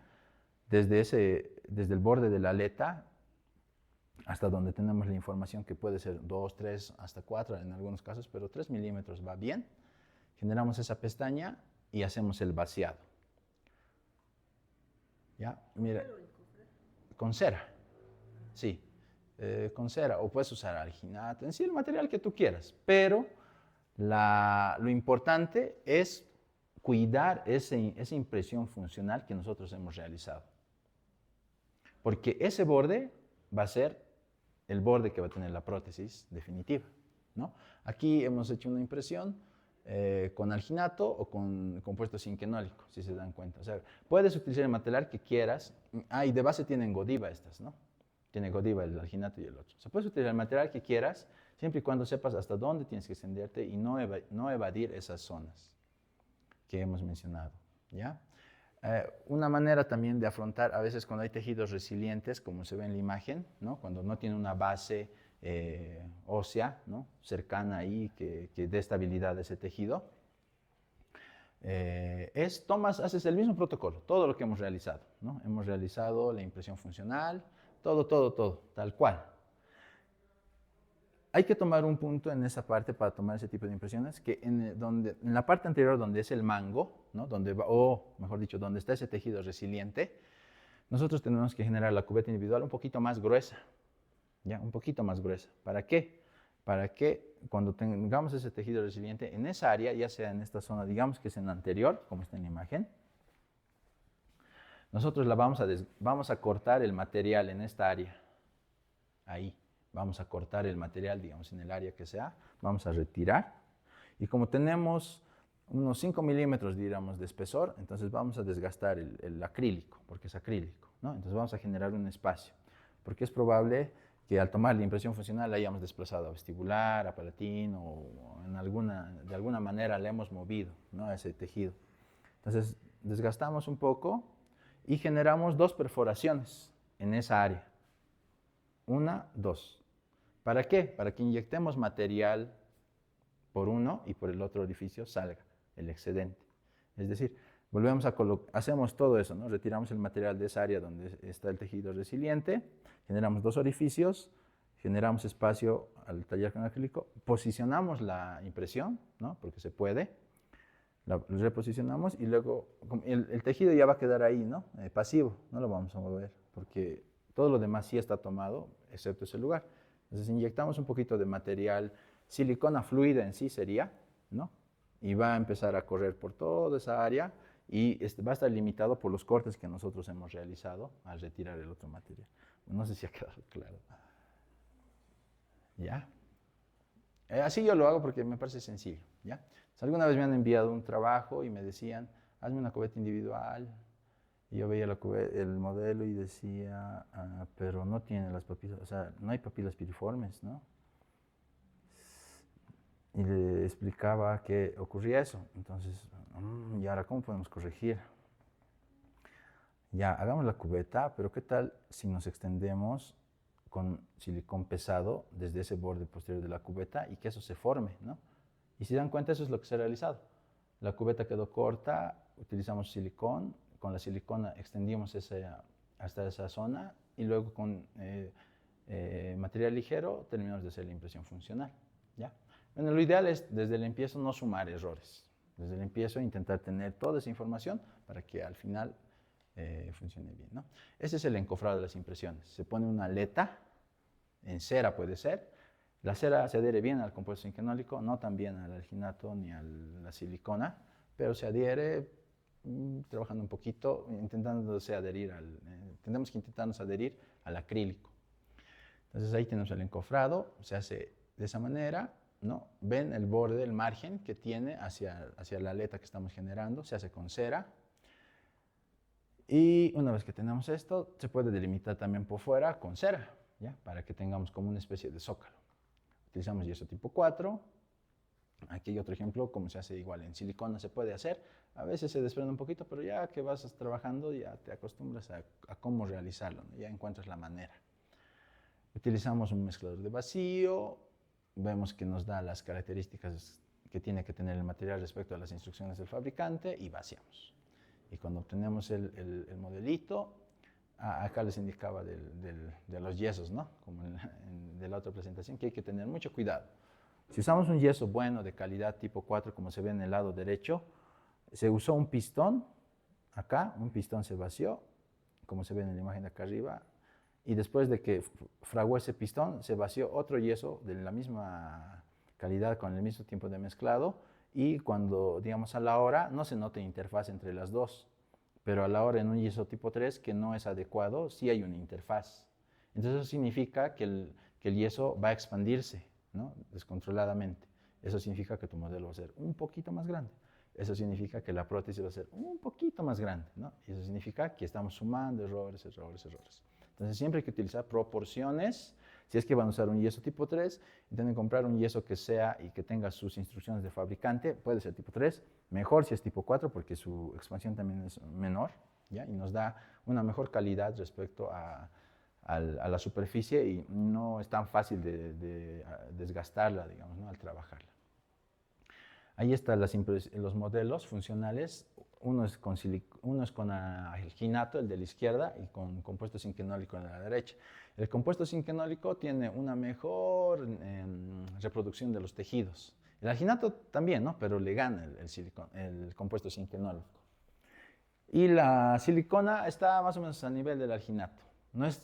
desde el borde de la aleta hasta donde tenemos la información, que puede ser 2, 3, hasta 4 en algunos casos, pero 3 milímetros va bien. Generamos esa pestaña y hacemos el vaciado. ¿Ya? Mira, con cera, sí. Con cera, o puedes usar alginato, en sí el material que tú quieras, pero lo importante es cuidar esa impresión funcional que nosotros hemos realizado, porque ese borde va a ser el borde que va a tener la prótesis definitiva, ¿no? Aquí hemos hecho una impresión con alginato o con compuesto zinquenólico, si se dan cuenta. O sea, puedes utilizar el material que quieras. Y de base tienen Godiva estas, ¿no? Tiene Godiva el alginato y el otro. O sea, puedes utilizar el material que quieras, siempre y cuando sepas hasta dónde tienes que extenderte y no evadir esas zonas que hemos mencionado, ¿ya? Una manera también de afrontar, a veces cuando hay tejidos resilientes, como se ve en la imagen, ¿no? Cuando no tiene una base ósea, ¿no? cercana ahí que dé estabilidad a ese tejido, haces el mismo protocolo, todo lo que hemos realizado, ¿no? Hemos realizado la impresión funcional, todo, tal cual. Hay que tomar un punto en esa parte para tomar ese tipo de impresiones, que en la parte anterior donde es el mango, ¿no? O mejor dicho, donde está ese tejido resiliente, nosotros tenemos que generar la cubeta individual un poquito más gruesa, ¿ya? Un poquito más gruesa. ¿Para qué? Para que cuando tengamos ese tejido resiliente en esa área, ya sea en esta zona, digamos que es en la anterior, como está en la imagen, nosotros vamos a cortar el material en esta área, ahí. Vamos a cortar el material, digamos, en el área que sea, vamos a retirar. Y como tenemos unos 5 milímetros, digamos, de espesor, entonces vamos a desgastar el acrílico, porque es acrílico, ¿no? Entonces vamos a generar un espacio, porque es probable que al tomar la impresión funcional la hayamos desplazado a vestibular, a palatín, o de alguna manera le hemos movido, ¿no? a ese tejido. Entonces desgastamos un poco y generamos 2 perforaciones en esa área. 1, 2. ¿Para qué? Para que inyectemos material por uno y por el otro orificio salga el excedente. Es decir, hacemos todo eso, ¿no? Retiramos el material de esa área donde está el tejido resiliente, generamos 2 orificios, generamos espacio al tallar con acrílico, posicionamos la impresión, ¿no? Porque se puede, la reposicionamos y luego el tejido ya va a quedar ahí, ¿no? Pasivo, no lo vamos a mover, porque todo lo demás sí está tomado, excepto ese lugar. Entonces inyectamos un poquito de material, silicona fluida en sí sería, ¿no? Y va a empezar a correr por toda esa área y va a estar limitado por los cortes que nosotros hemos realizado al retirar el otro material. No sé si ha quedado claro. ¿Ya? Así yo lo hago porque me parece sencillo, ¿ya? Alguna vez me han enviado un trabajo y me decían, hazme una cubeta individual. Y yo veía el modelo y decía, pero no tiene las papilas, o sea, no hay papilas piriformes, ¿no? Y le explicaba que ocurría eso. Entonces, ¿y ahora cómo podemos corregir? Ya, hagamos la cubeta, pero ¿qué tal si nos extendemos con silicón pesado desde ese borde posterior de la cubeta y que eso se forme, ¿no? Y si dan cuenta, eso es lo que se ha realizado. La cubeta quedó corta, utilizamos silicón, con la silicona extendimos hasta esa zona y luego con material ligero terminamos de hacer la impresión funcional, ¿ya? Bueno, lo ideal es desde el empiezo no sumar errores. Desde el empiezo intentar tener toda esa información para que al final funcione bien, ¿no? Ese es el encofrado de las impresiones. Se pone una aleta, en cera puede ser. La cera se adhiere bien al compuesto zinquenólico, no tan bien al alginato ni a la silicona, pero se adhiere trabajando un poquito, tenemos que intentarnos adherir al acrílico. Entonces ahí tenemos el encofrado, se hace de esa manera, ¿no? Ven el borde, el margen que tiene hacia la aleta que estamos generando, se hace con cera. Y una vez que tenemos esto, se puede delimitar también por fuera con cera, ¿ya? Para que tengamos como una especie de zócalo. Utilizamos yeso tipo 4. Aquí hay otro ejemplo, como se hace igual en silicona se puede hacer. A veces se desprende un poquito, pero ya que vas trabajando ya te acostumbras a cómo realizarlo, ¿no? Ya encuentras la manera. Utilizamos un mezclador de vacío, vemos que nos da las características que tiene que tener el material respecto a las instrucciones del fabricante y vaciamos. Y cuando obtenemos el modelito, acá les indicaba de los yesos, ¿no? Como de la otra presentación, que hay que tener mucho cuidado. Si usamos un yeso bueno, de calidad tipo 4, como se ve en el lado derecho, se usó un pistón, acá, un pistón se vació, como se ve en la imagen de acá arriba, y después de que fraguó ese pistón, se vació otro yeso de la misma calidad, con el mismo tiempo de mezclado, y cuando, digamos, a la hora, no se nota interfaz entre las dos, pero a la hora en un yeso tipo 3, que no es adecuado, sí hay una interfaz. Entonces eso significa que el yeso va a expandirse, ¿no? Descontroladamente. Eso significa que tu modelo va a ser un poquito más grande. Eso significa que la prótesis va a ser un poquito más grande, ¿no? Y eso significa que estamos sumando errores, errores, errores. Entonces, siempre hay que utilizar proporciones. Si es que van a usar un yeso tipo 3, intenten comprar un yeso que sea y que tenga sus instrucciones de fabricante. Puede ser tipo 3, mejor si es tipo 4 porque su expansión también es menor, ¿ya? Y nos da una mejor calidad respecto a la superficie y no es tan fácil de desgastarla, digamos, ¿no? Al trabajarla. Ahí están los modelos funcionales. Uno es con alginato, el de la izquierda, y con compuesto zinquenólico en la derecha. El compuesto zinquenólico tiene una mejor reproducción de los tejidos. El alginato también, ¿no? Pero le gana el compuesto zinquenólico. Y la silicona está más o menos a nivel del alginato. No es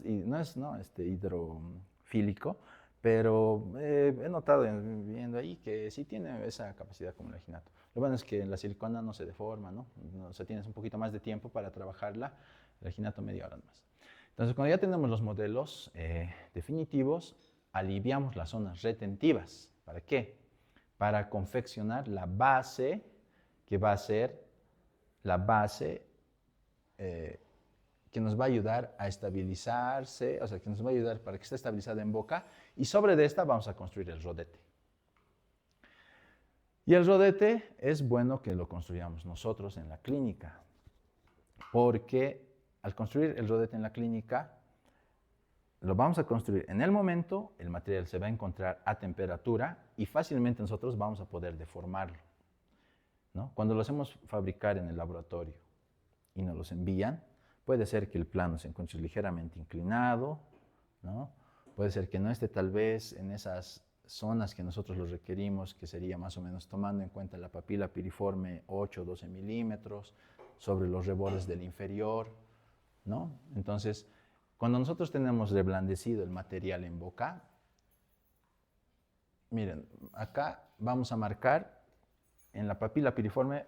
hidrofílico, pero he notado viendo ahí que sí tiene esa capacidad como el alginato. Lo bueno es que la silicona no se deforma, ¿no? O sea, tienes un poquito más de tiempo para trabajarla, el alginato media hora más. Entonces, cuando ya tenemos los modelos definitivos, aliviamos las zonas retentivas. ¿Para qué? Para confeccionar la base, que va a ser la base que nos va a ayudar a estabilizarse, o sea, que nos va a ayudar para que esté estabilizada en boca, y sobre de esta vamos a construir el rodete. Y el rodete es bueno que lo construyamos nosotros en la clínica, porque al construir el rodete en la clínica, lo vamos a construir en el momento, el material se va a encontrar a temperatura y fácilmente nosotros vamos a poder deformarlo, ¿no? Cuando lo hacemos fabricar en el laboratorio y nos los envían, puede ser que el plano se encuentre ligeramente inclinado, ¿no? Puede ser que no esté tal vez en esas zonas que nosotros lo requerimos, que sería más o menos tomando en cuenta la papila piriforme 8 o 12 milímetros, sobre los rebordes del inferior, ¿no? Entonces, cuando nosotros tenemos reblandecido el material en boca, miren, acá vamos a marcar en la papila piriforme,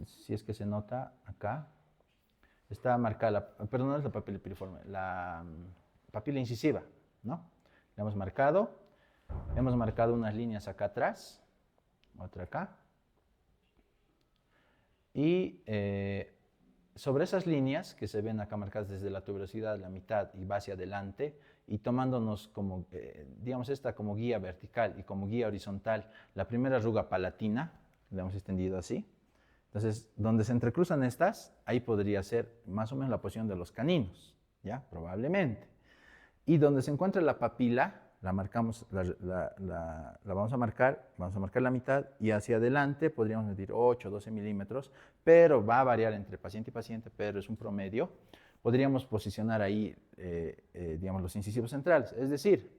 si es que se nota acá, está marcada, perdón, no es la papila piriforme, la papila incisiva, ¿no? La hemos marcado unas líneas acá atrás, otra acá, y sobre esas líneas que se ven acá marcadas desde la tuberosidad, la mitad y va hacia adelante, y tomándonos como, digamos, esta como guía vertical y como guía horizontal, la primera arruga palatina, la hemos extendido así. Entonces, donde se entrecruzan estas, ahí podría ser más o menos la posición de los caninos, ¿ya? Probablemente. Y donde se encuentra la papila, la marcamos, la vamos a marcar la mitad y hacia adelante podríamos medir 8 o 12 milímetros, pero va a variar entre paciente y paciente, pero es un promedio. Podríamos posicionar ahí, digamos, los incisivos centrales, es decir,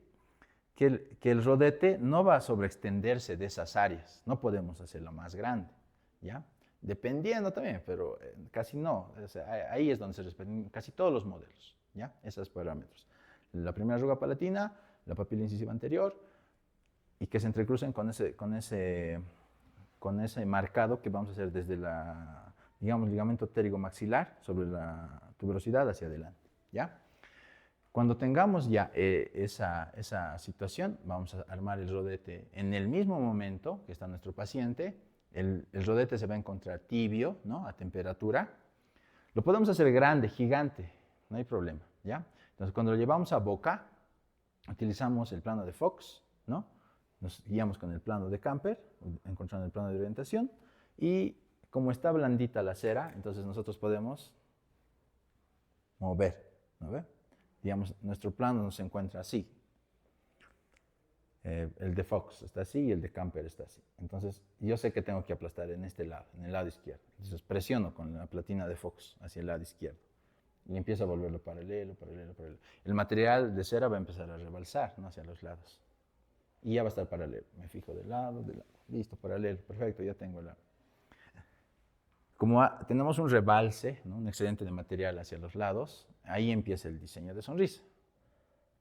que el rodete no va a sobreextenderse de esas áreas, no podemos hacerlo más grande, ¿ya? Dependiendo también, pero casi no. O sea, ahí es donde se respetan casi todos los modelos, ¿ya? Esos parámetros. La primera arruga palatina, la papila incisiva anterior, y que se entrecrucen con ese marcado que vamos a hacer desde digamos, ligamento pterigomaxilar sobre la tuberosidad hacia adelante, ¿ya? Cuando tengamos ya esa situación, vamos a armar el rodete en el mismo momento que está nuestro paciente. El rodete se va a encontrar tibio, ¿no? A temperatura. Lo podemos hacer grande, gigante, no hay problema, ¿ya? Entonces, cuando lo llevamos a boca, utilizamos el plano de Fox, ¿no? Nos guiamos con el plano de Camper, encontrando el plano de orientación, y como está blandita la cera, entonces nosotros podemos mover, ¿no ve? Digamos, nuestro plano nos encuentra así. El de Fox está así y el de Camper está así. Entonces, yo sé que tengo que aplastar en este lado, en el lado izquierdo. Entonces, presiono con la platina de Fox hacia el lado izquierdo. Y empiezo a volverlo paralelo, paralelo, paralelo. El material de cera va a empezar a rebalsar, ¿no? Hacia los lados. Y ya va a estar paralelo. Me fijo de lado. Listo, paralelo. Perfecto, ya tengo la... Como tenemos un rebalse, ¿no? Un excedente de material hacia los lados, ahí empieza el diseño de sonrisa.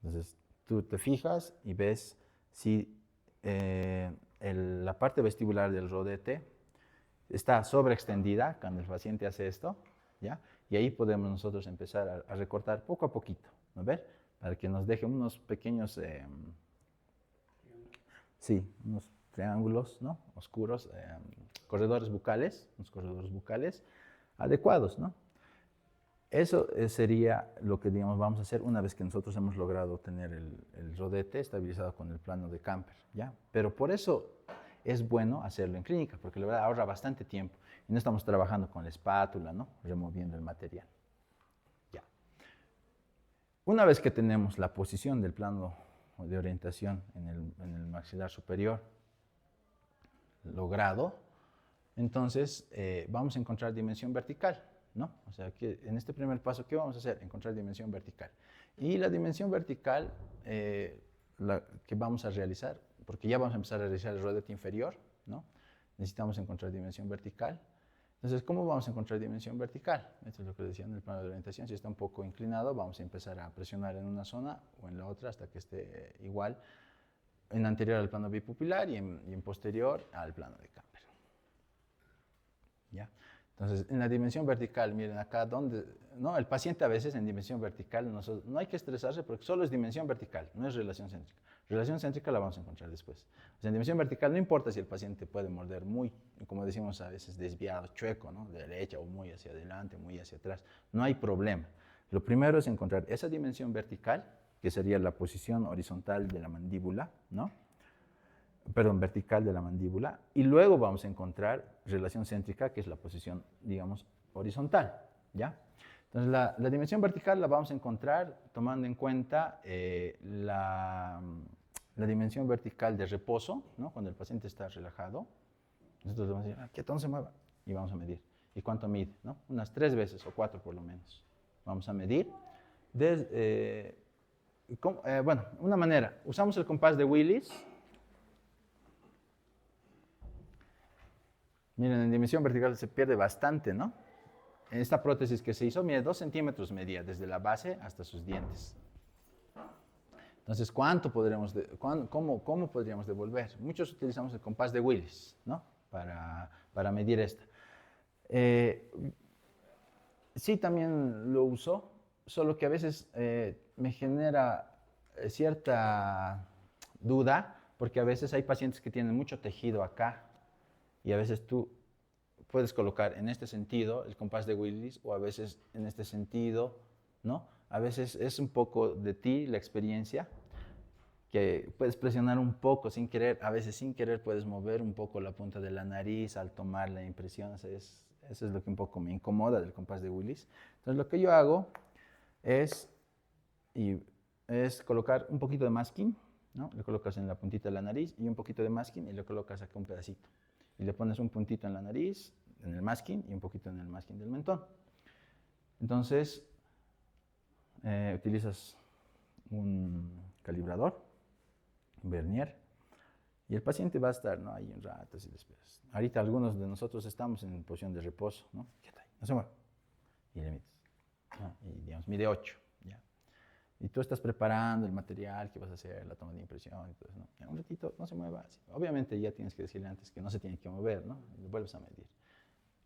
Entonces, tú te fijas y ves si la parte vestibular del rodete está sobreextendida cuando el paciente hace esto, ¿ya? Y ahí podemos nosotros empezar a recortar poco a poquito, ¿no ves? Para que nos deje unos pequeños Sí, unos triángulos, ¿no? Oscuros, corredores bucales, unos corredores bucales adecuados, ¿no? Eso sería lo que, digamos, vamos a hacer una vez que nosotros hemos logrado tener el rodete estabilizado con el plano de Camper, ¿ya? Pero por eso es bueno hacerlo en clínica, porque la verdad ahorra bastante tiempo y no estamos trabajando con la espátula, ¿no? Removiendo el material. Ya. Una vez que tenemos la posición del plano de orientación en el maxilar superior logrado, entonces vamos a encontrar dimensión vertical, ¿no? O sea, que en este primer paso, ¿qué vamos a hacer? Encontrar dimensión vertical. Y la dimensión vertical que vamos a realizar, porque ya vamos a empezar a realizar el rodete inferior, ¿no? Necesitamos encontrar dimensión vertical. Entonces, ¿cómo vamos a encontrar dimensión vertical? Esto es lo que decía en el plano de orientación. Si está un poco inclinado, vamos a empezar a presionar en una zona o en la otra hasta que esté igual en anterior al plano bipupilar y en posterior al plano de Camper. ¿Ya? Entonces, en la dimensión vertical, miren acá, ¿no? El paciente a veces en dimensión vertical no hay que estresarse porque solo es dimensión vertical, no es relación céntrica. Relación céntrica la vamos a encontrar después. O sea, en dimensión vertical no importa si el paciente puede morder muy, como decimos a veces, desviado, chueco, ¿no? De derecha o muy hacia adelante, muy hacia atrás. No hay problema. Lo primero es encontrar esa dimensión vertical, que sería la posición horizontal de la mandíbula, ¿no? Perdón, vertical de la mandíbula, y luego vamos a encontrar relación céntrica, que es la posición, digamos, horizontal, ¿ya? Entonces, la dimensión vertical la vamos a encontrar tomando en cuenta la dimensión vertical de reposo, ¿no? Cuando el paciente está relajado. Nosotros le vamos a decir, quietón, no se mueva, y vamos a medir. ¿Y cuánto mide? ¿No? Unas 3 veces o 4 por lo menos. Vamos a medir. Bueno, una manera, usamos el compás de Willis. Miren, en dimensión vertical se pierde bastante, ¿no? En esta prótesis que se hizo, mire, 2 centímetros medía desde la base hasta sus dientes. Entonces, ¿cómo podríamos devolver? Muchos utilizamos el compás de Willis, ¿no? Para medir esta. Sí, también lo uso, solo que a veces me genera cierta duda, porque a veces hay pacientes que tienen mucho tejido acá, y a veces tú puedes colocar en este sentido el compás de Willis o a veces en este sentido, ¿no? A veces es un poco de ti la experiencia, que puedes presionar un poco sin querer, a veces sin querer puedes mover un poco la punta de la nariz al tomar la impresión. Eso es lo que un poco me incomoda del compás de Willis. Entonces lo que yo hago es colocar un poquito de masking, ¿no? Le colocas en la puntita de la nariz y un poquito de masking y le colocas acá un pedacito. Y le pones un puntito en la nariz, en el masking, y un poquito en el masking del mentón. Entonces, utilizas un calibrador, un vernier, y el paciente va a estar, ¿no? Ahí un rato, si le esperas. Ahorita algunos de nosotros estamos en posición de reposo, ¿no? No se mueve. Y le mides. ¿No? Y digamos, mide 8, ¿ya? Y tú estás preparando el material que vas a hacer, la toma de impresión y todo eso, ¿no? Un ratito, no se mueva así. Obviamente ya tienes que decirle antes que no se tiene que mover, ¿no? Y vuelves a medir.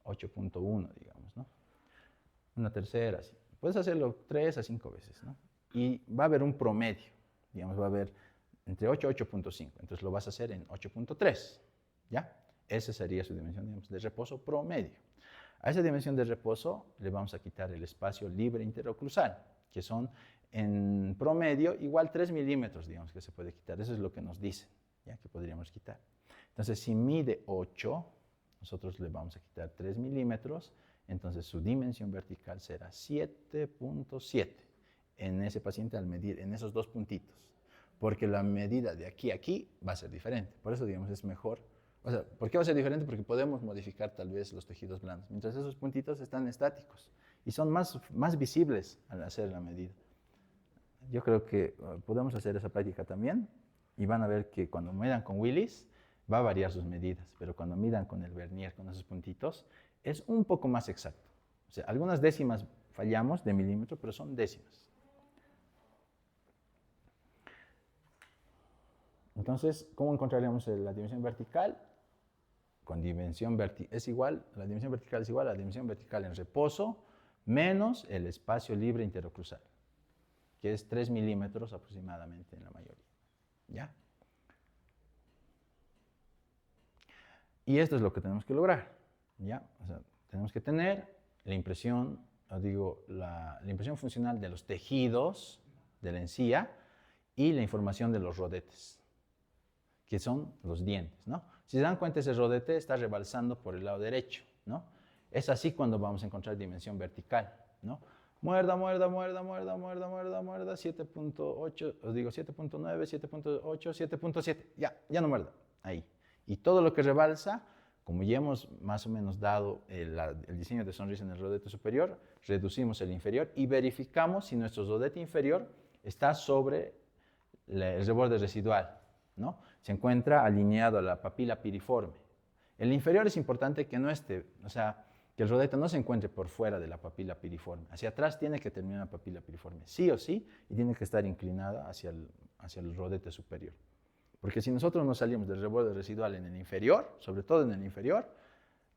8.1, digamos, ¿no? Una tercera, así. Puedes hacerlo 3 a 5 veces, ¿no? Y va a haber un promedio, digamos, va a haber entre 8 y 8.5. Entonces lo vas a hacer en 8.3, ¿ya? Esa sería su dimensión, digamos, de reposo promedio. A esa dimensión de reposo le vamos a quitar el espacio libre interoclusal, que son en promedio igual 3 milímetros, digamos, que se puede quitar. Eso es lo que nos dicen, ¿ya? Que podríamos quitar. Entonces, si mide 8, nosotros le vamos a quitar 3 milímetros, entonces su dimensión vertical será 7.7 en ese paciente al medir en esos 2 puntitos, porque la medida de aquí a aquí va a ser diferente. Por eso, digamos, es mejor. O sea, ¿por qué va a ser diferente? Porque podemos modificar tal vez los tejidos blandos, mientras esos puntitos están estáticos y son más visibles al hacer la medida. Yo creo que podemos hacer esa práctica también y van a ver que cuando midan con Willis va a variar sus medidas, pero cuando midan con el vernier, con esos puntitos, es un poco más exacto. O sea, algunas décimas fallamos de milímetro, pero son décimas. Entonces, ¿cómo encontraríamos la dimensión vertical? Con dimensión vertical, la dimensión vertical es igual a la dimensión vertical en reposo menos el espacio libre interoclusal, que es 3 milímetros aproximadamente en la mayoría. ¿Ya? Y esto es lo que tenemos que lograr, ¿ya? O sea, tenemos que tener la impresión, os digo, la impresión funcional de los tejidos de la encía y la información de los rodetes, que son los dientes, ¿no? Si se dan cuenta, ese rodete está rebalsando por el lado derecho, ¿no? Es así cuando vamos a encontrar dimensión vertical, ¿no? Muerda, muerda, muerda, muerda, muerda, muerda, muerda, 7.8, os digo 7.9, 7.8, 7.7, ya no muerda, ahí. Y todo lo que rebalsa, como ya hemos más o menos dado el diseño de sonrisa en el rodete superior, reducimos el inferior y verificamos si nuestro rodete inferior está sobre el reborde residual, ¿no? Se encuentra alineado a la papila piriforme. El inferior es importante que no esté, o sea, que el rodete no se encuentre por fuera de la papila piriforme. Hacia atrás tiene que terminar la papila piriforme, sí o sí, y tiene que estar inclinada hacia el rodete superior. Porque si nosotros nos salimos del reborde residual en el inferior, sobre todo en el inferior,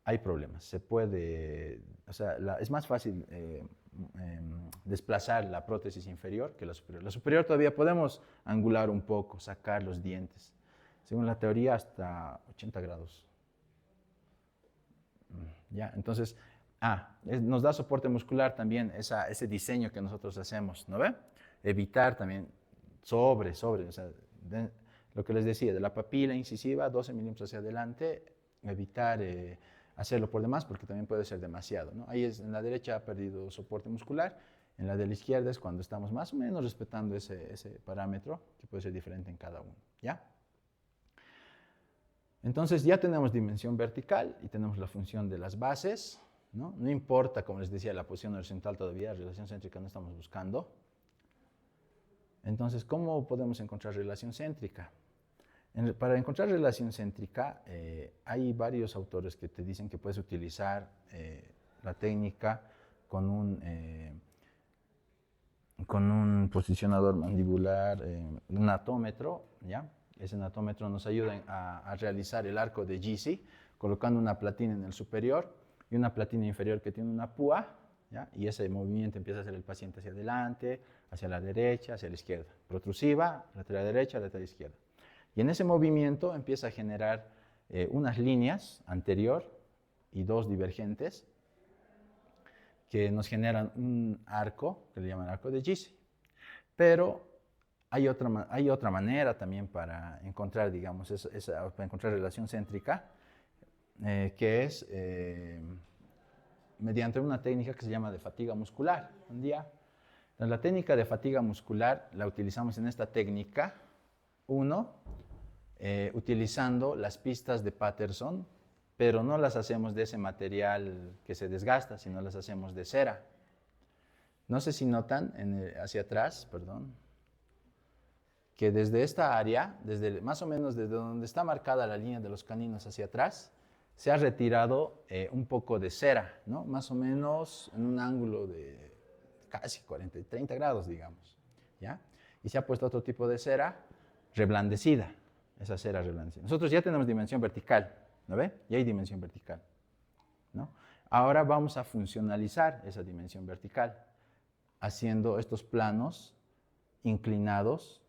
hay problemas. Se puede, o sea, es más fácil desplazar la prótesis inferior que la superior. La superior todavía podemos angular un poco, sacar los dientes. Según la teoría, hasta 80 grados. ¿Ya? Entonces, nos da soporte muscular también ese diseño que nosotros hacemos, ¿no ve? Evitar también sobre, o sea, lo que les decía, de la papila incisiva, 12 milímetros hacia adelante, evitar hacerlo por demás porque también puede ser demasiado, ¿no? Ahí en la derecha ha perdido soporte muscular, en la de la izquierda es cuando estamos más o menos respetando ese parámetro que puede ser diferente en cada uno, ¿ya? Entonces ya tenemos dimensión vertical y tenemos la función de las bases, ¿no? No importa, como les decía, la posición horizontal todavía, relación céntrica no estamos buscando. Entonces, ¿cómo podemos encontrar relación céntrica? Para encontrar relación céntrica, hay varios autores que te dicen que puedes utilizar la técnica con un posicionador mandibular, un natómetro, ¿ya? Ese natómetro nos ayuda a realizar el arco de Gizi, colocando una platina en el superior y una platina inferior que tiene una púa, ¿ya? Y ese movimiento empieza a hacer el paciente hacia adelante, hacia la derecha, hacia la izquierda. Protrusiva, lateral derecha, lateral izquierda. Y en ese movimiento empieza a generar unas líneas anterior y dos divergentes que nos generan un arco, que le llaman arco de Gizi. Pero hay otra manera también para encontrar, digamos, para encontrar relación céntrica, que es mediante una técnica que se llama de fatiga muscular. Entonces, la técnica de fatiga muscular la utilizamos en esta técnica, utilizando las pistas de Patterson, pero no las hacemos de ese material que se desgasta, sino las hacemos de cera. No sé si notan hacia atrás, perdón, que desde esta área, más o menos desde donde está marcada la línea de los caninos hacia atrás, se ha retirado un poco de cera, ¿no? Más o menos en un ángulo de casi 30 grados, digamos, ¿ya? Y se ha puesto otro tipo de cera reblandecida, esa cera reblandecida. Nosotros ya tenemos dimensión vertical, ¿no ve? Ya hay dimensión vertical, ¿no? Ahora vamos a funcionalizar esa dimensión vertical, haciendo estos planos inclinados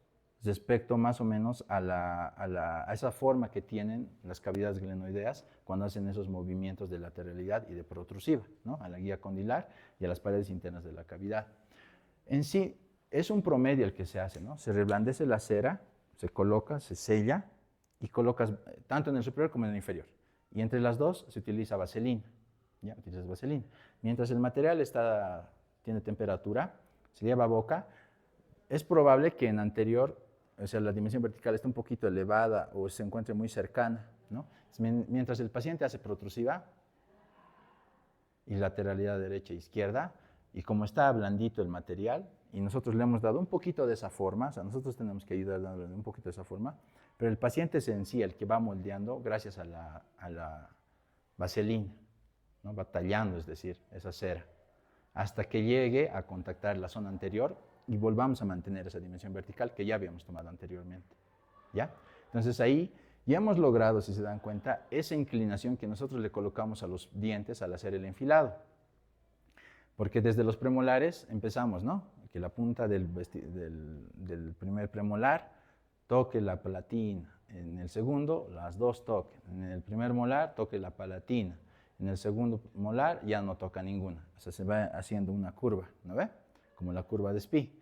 respecto más o menos a esa forma que tienen las cavidades glenoideas cuando hacen esos movimientos de lateralidad y de protrusiva, ¿no? A la guía condilar y a las paredes internas de la cavidad. En sí, es un promedio el que se hace, ¿no? Se reblandece la cera, se coloca, se sella y colocas tanto en el superior como en el inferior. Y entre las dos se utiliza vaselina, ¿ya? Utilizas vaselina. Mientras el material tiene temperatura, se lleva a boca, es probable que en anterior, o sea, la dimensión vertical está un poquito elevada o se encuentre muy cercana, ¿no? Mientras el paciente hace protrusiva y lateralidad derecha e izquierda, y como está blandito el material, y nosotros le hemos dado un poquito de esa forma, o sea, nosotros tenemos que ayudar dándole un poquito de esa forma, pero el paciente es en sí el que va moldeando gracias a la vaselina, ¿no? Va tallando, es decir, esa cera, hasta que llegue a contactar la zona anterior y volvamos a mantener esa dimensión vertical que ya habíamos tomado anteriormente, ¿ya? Entonces ahí ya hemos logrado, si se dan cuenta, esa inclinación que nosotros le colocamos a los dientes al hacer el enfilado. Porque desde los premolares empezamos, ¿no? Que la punta del primer premolar toque la platina, en el segundo las dos toquen. En el primer molar toque la palatina. En el segundo molar ya no toca ninguna. O sea, se va haciendo una curva, ¿no ve? Como la curva de Spee.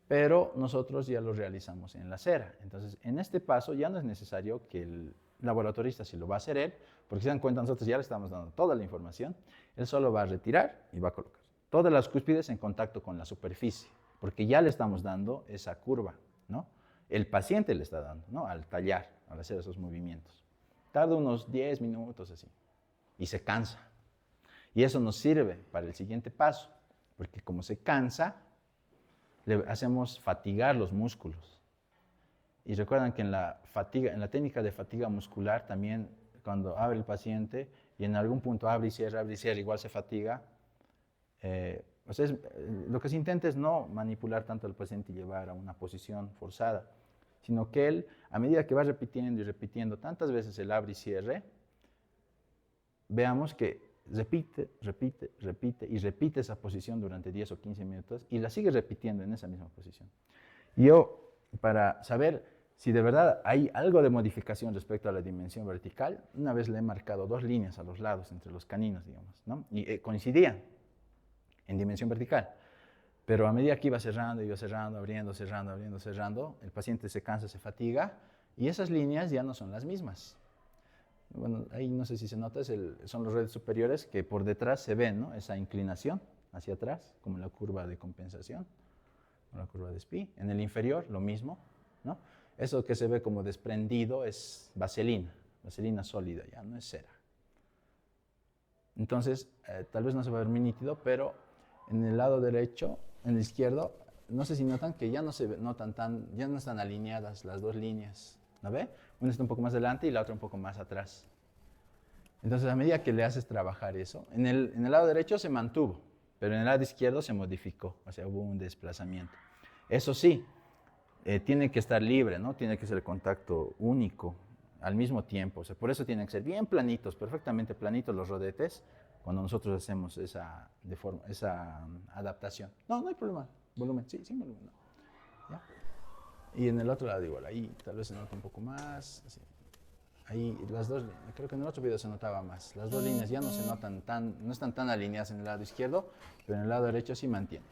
Pero nosotros ya lo realizamos en la cera. Entonces, en este paso ya no es necesario que el laboratorista, si lo va a hacer él, porque se dan cuenta, nosotros ya le estamos dando toda la información, él solo va a retirar y va a colocar todas las cúspides en contacto con la superficie, porque ya le estamos dando esa curva, ¿no? El paciente le está dando, ¿no? Al tallar, al hacer esos movimientos. Tarda unos 10 minutos así y se cansa. Y eso nos sirve para el siguiente paso, porque como se cansa, le hacemos fatigar los músculos. Y recuerdan que en la técnica de fatiga muscular también, cuando abre el paciente y en algún punto abre y cierra, igual se fatiga. Lo que se intenta es no manipular tanto al paciente y llevar a una posición forzada, sino que él, a medida que va repitiendo y repitiendo tantas veces el abre y cierre, veamos que repite y repite esa posición durante 10 o 15 minutos y la sigue repitiendo en esa misma posición. Yo, para saber si de verdad hay algo de modificación respecto a la dimensión vertical, una vez le he marcado 2 líneas a los lados, entre los caninos, digamos, ¿no? Y coincidían en dimensión vertical. Pero a medida que iba cerrando, abriendo, cerrando, el paciente se cansa, se fatiga y esas líneas ya no son las mismas. Bueno, ahí no sé si se nota, son los rodetes superiores que por detrás se ven, ¿no? Esa inclinación hacia atrás, como la curva de compensación, o la curva de Spee. En el inferior, lo mismo, ¿no? Eso que se ve como desprendido es vaselina sólida, ya no es cera. Entonces, tal vez no se va a ver muy nítido, pero en el lado derecho, en el izquierdo, no sé si notan que ya no se notan ya no están alineadas las 2 líneas, ¿no ve? Una está un poco más adelante y la otra un poco más atrás. Entonces, a medida que le haces trabajar eso, en el lado derecho se mantuvo, pero en el lado izquierdo se modificó, o sea, hubo un desplazamiento. Eso sí, tiene que estar libre, ¿no? Tiene que ser el contacto único al mismo tiempo. O sea, por eso tienen que ser bien planitos, perfectamente planitos los rodetes, cuando nosotros hacemos esa adaptación. No hay problema. Volumen, sí, sin volumen. No. ¿Ya? Y en el otro lado igual, ahí tal vez se nota un poco más. Así. Ahí las dos, creo que en el otro video se notaba más. Las 2 líneas ya no se notan no están tan alineadas en el lado izquierdo, pero en el lado derecho sí mantienen.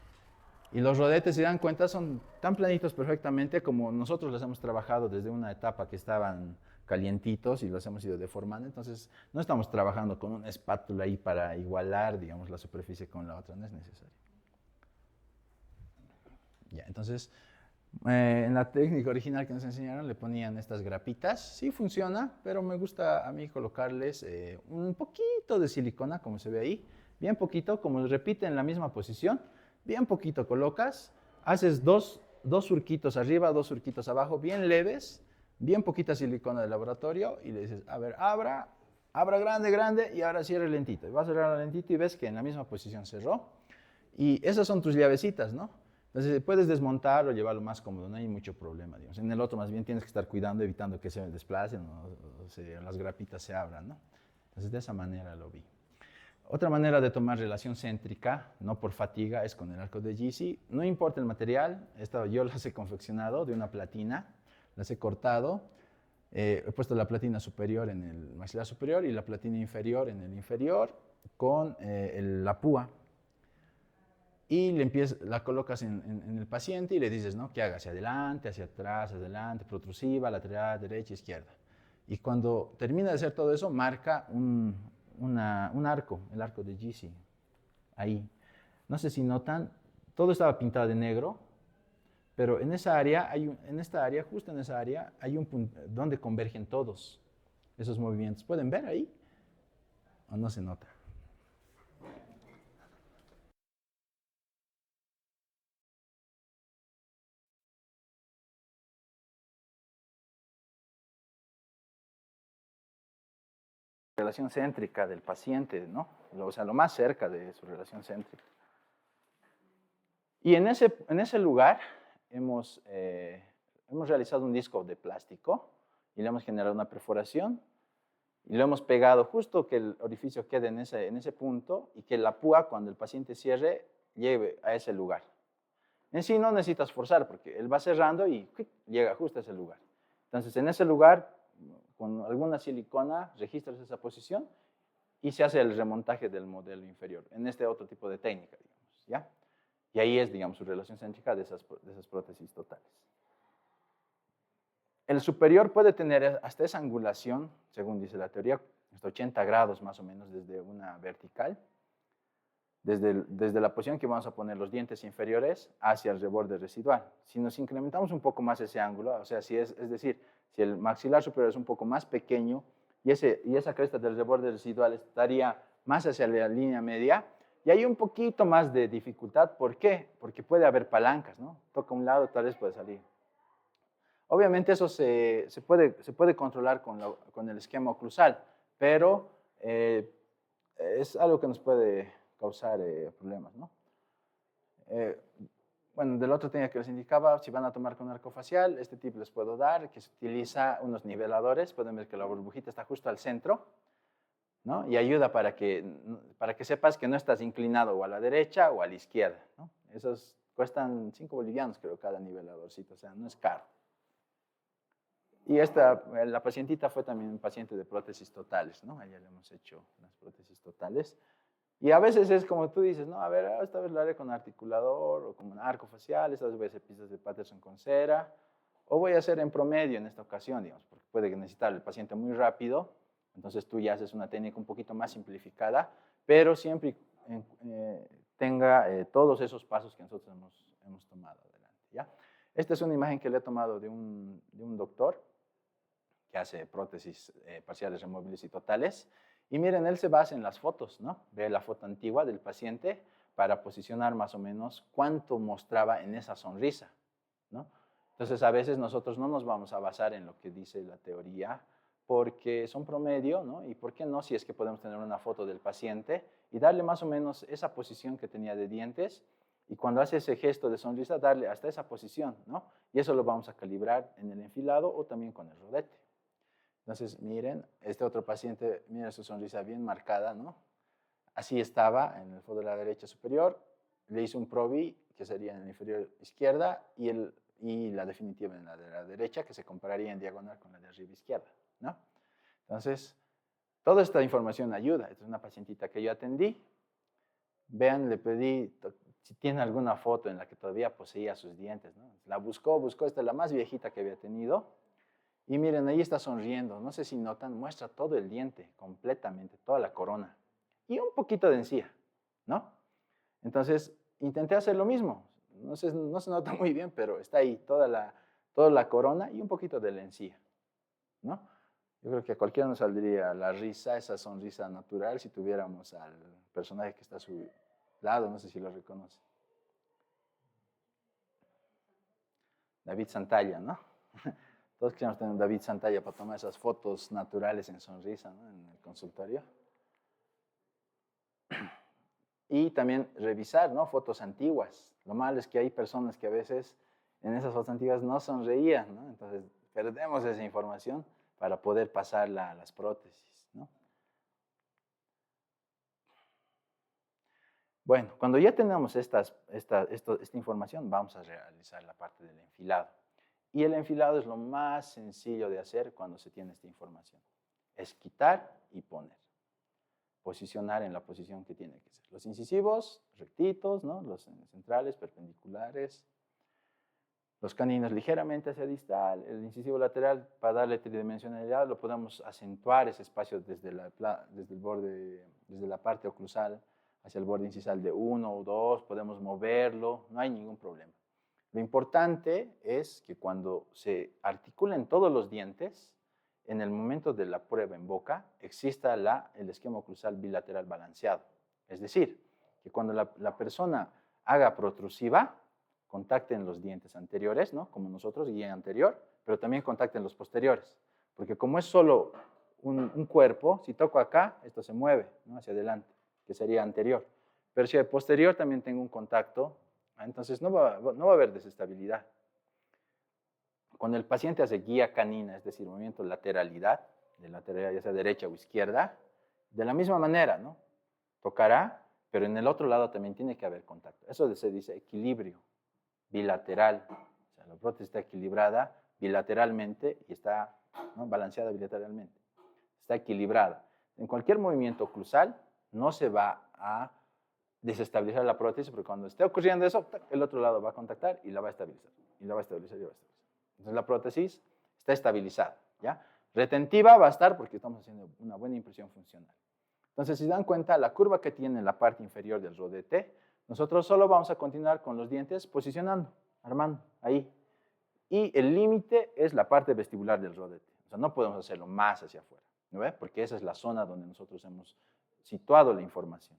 Y los rodetes, si dan cuenta, son tan planitos perfectamente como nosotros los hemos trabajado desde una etapa que estaban calientitos y los hemos ido deformando. Entonces, no estamos trabajando con una espátula ahí para igualar, digamos, la superficie con la otra, no es necesario. Ya, entonces, en la técnica original que nos enseñaron le ponían estas grapitas. Sí funciona, pero me gusta a mí colocarles un poquito de silicona, como se ve ahí, bien poquito, como repite en la misma posición. Bien poquito colocas, haces dos surquitos arriba, 2 surquitos abajo, bien leves, bien poquita silicona de laboratorio y le dices, a ver, abra grande y ahora cierre lentito. Y vas a cerrar lentito y ves que en la misma posición cerró. Y esas son tus llavecitas, ¿no? Entonces puedes desmontar o llevarlo más cómodo, no hay mucho problema, digamos. En el otro más bien tienes que estar cuidando, evitando que se desplacen o las grapitas se abran, ¿no? Entonces de esa manera lo vi. Otra manera de tomar relación céntrica, no por fatiga, es con el arco de Gizi. No importa el material, yo las he confeccionado de una platina, las he cortado, he puesto la platina superior en el maxilar superior y la platina inferior en el inferior con la púa. Y la colocas en el paciente y le dices, ¿no?, que haga hacia adelante, hacia atrás, adelante, protrusiva, lateral, derecha, izquierda. Y cuando termina de hacer todo eso, marca un arco, el arco de Gizi, ahí. No sé si notan, todo estaba pintado de negro, pero en esa área, justo en esa área, hay un punto donde convergen todos esos movimientos. ¿Pueden ver ahí? ¿O no se nota? Relación céntrica del paciente, ¿no? O sea, lo más cerca de su relación céntrica. Y en ese lugar hemos realizado un disco de plástico y le hemos generado una perforación y lo hemos pegado justo que el orificio quede en ese punto y que la púa, cuando el paciente cierre, lleve a ese lugar. En sí no necesitas forzar porque él va cerrando y llega justo a ese lugar. Entonces, en ese lugar con alguna silicona, registras esa posición y se hace el remontaje del modelo inferior en este otro tipo de técnica, digamos, ¿ya? Y ahí es, digamos, su relación céntrica de esas prótesis totales. El superior puede tener hasta esa angulación, según dice la teoría, hasta 80 grados más o menos desde una vertical, desde la posición que vamos a poner los dientes inferiores hacia el reborde residual. Si nos incrementamos un poco más ese ángulo, o sea, es decir, si el maxilar superior es un poco más pequeño y esa cresta del reborde residual estaría más hacia la línea media, y hay un poquito más de dificultad. ¿Por qué? Porque puede haber palancas, ¿no? Toca un lado, tal vez puede salir. Obviamente eso se puede controlar con el esquema oclusal, pero es algo que nos puede causar problemas, ¿no? Bueno, del otro técnica que les indicaba, si van a tomar con arco facial, este tip les puedo dar, que se utiliza unos niveladores. Pueden ver que la burbujita está justo al centro, ¿no? Y ayuda para que sepas que no estás inclinado o a la derecha o a la izquierda, ¿no? Esos cuestan 5 bolivianos, creo, cada niveladorcito, o sea, no es caro. Y la pacientita fue también un paciente de prótesis totales, ¿no? A ella le hemos hecho las prótesis totales. Y a veces es como tú dices, no, a ver, esta vez lo haré con articulador o con un arco facial, esta vez voy a hacer piezas de Patterson con cera, o voy a hacer en promedio en esta ocasión, digamos, porque puede necesitar el paciente muy rápido, entonces tú ya haces una técnica un poquito más simplificada, pero siempre tenga todos esos pasos que nosotros hemos tomado adelante, ¿ya? Esta es una imagen que le he tomado de un doctor que hace prótesis parciales, removibles y totales. Y miren, él se basa en las fotos, ¿no? Ve la foto antigua del paciente para posicionar más o menos cuánto mostraba en esa sonrisa, ¿no? Entonces, a veces nosotros no nos vamos a basar en lo que dice la teoría porque son promedio, ¿no? Y ¿por qué no? Si es que podemos tener una foto del paciente y darle más o menos esa posición que tenía de dientes y cuando hace ese gesto de sonrisa, darle hasta esa posición, ¿no? Y eso lo vamos a calibrar en el enfilado o también con el rodete. Entonces, miren, este otro paciente, mira su sonrisa bien marcada, ¿no? Así estaba en el fondo de la derecha superior. Le hice un probi, que sería en la inferior izquierda, y la definitiva en la de la derecha, que se compararía en diagonal con la de arriba izquierda, ¿no? Entonces, toda esta información ayuda. Esta es una pacientita que yo atendí. Vean, le pedí si tiene alguna foto en la que todavía poseía sus dientes, ¿no? La buscó, esta es la más viejita que había tenido. Y miren, ahí está sonriendo. No sé si notan, muestra todo el diente, completamente, toda la corona. Y un poquito de encía, ¿no? Entonces, intenté hacer lo mismo. No se nota muy bien, pero está ahí toda la corona y un poquito de la encía, ¿no? Yo creo que a cualquiera nos saldría la risa, esa sonrisa natural, si tuviéramos al personaje que está a su lado. No sé si lo reconoce. David Santalla, ¿no? Todos queremos tener a David Santalla para tomar esas fotos naturales en sonrisa, ¿no? En el consultorio. Y también revisar, ¿no? Fotos antiguas. Lo malo es que hay personas que a veces en esas fotos antiguas no sonreían, ¿no? Entonces perdemos esa información para poder pasarla a las prótesis, ¿no? Bueno, cuando ya tenemos esta información, vamos a realizar la parte del enfilado. Y el enfilado es lo más sencillo de hacer cuando se tiene esta información. Es quitar y poner. Posicionar en la posición que tiene que ser. Los incisivos rectitos, ¿no? Los centrales perpendiculares. Los caninos ligeramente hacia distal. El incisivo lateral, para darle tridimensionalidad, lo podemos acentuar ese espacio desde el borde, desde la parte oclusal hacia el borde incisal de 1 o 2. Podemos moverlo, no hay ningún problema. Lo importante es que cuando se articulen todos los dientes, en el momento de la prueba en boca, exista el esquema oclusal bilateral balanceado. Es decir, que cuando la persona haga protrusiva, contacten los dientes anteriores, ¿no? Como nosotros, guía anterior, pero también contacten los posteriores. Porque como es solo un cuerpo, si toco acá, esto se mueve, ¿no? Hacia adelante, que sería anterior. Pero si de posterior también tengo un contacto, entonces no va a haber desestabilidad. Cuando el paciente hace guía canina, es decir, movimiento lateralidad, de lateralidad ya sea derecha o izquierda, de la misma manera, ¿no? Tocará, pero en el otro lado también tiene que haber contacto. Eso se dice equilibrio bilateral. O sea, la prótesis está equilibrada bilateralmente y está ¿no? Balanceada bilateralmente. Está equilibrada. En cualquier movimiento oclusal no se va a desestabilizar la prótesis, porque cuando esté ocurriendo eso, el otro lado va a contactar y la va a estabilizar. Y la va a estabilizar y la va a estabilizar. Entonces la prótesis está estabilizada, ¿ya? Retentiva va a estar porque estamos haciendo una buena impresión funcional. Entonces, si se dan cuenta, la curva que tiene la parte inferior del rodete, nosotros solo vamos a continuar con los dientes posicionando, armando, ahí. Y el límite es la parte vestibular del rodete. O sea, no podemos hacerlo más hacia afuera, ¿no ve? Porque esa es la zona donde nosotros hemos situado la información.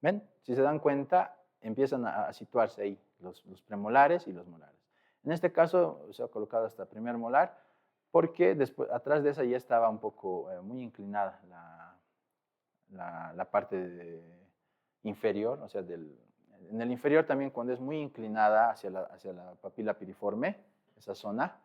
¿Ven? Si se dan cuenta, empiezan a situarse ahí los premolares y los molares. En este caso se ha colocado hasta primer molar porque después, atrás de esa ya estaba un poco muy inclinada la parte inferior, o sea, en el inferior también cuando es muy inclinada hacia la papila piriforme, esa zona,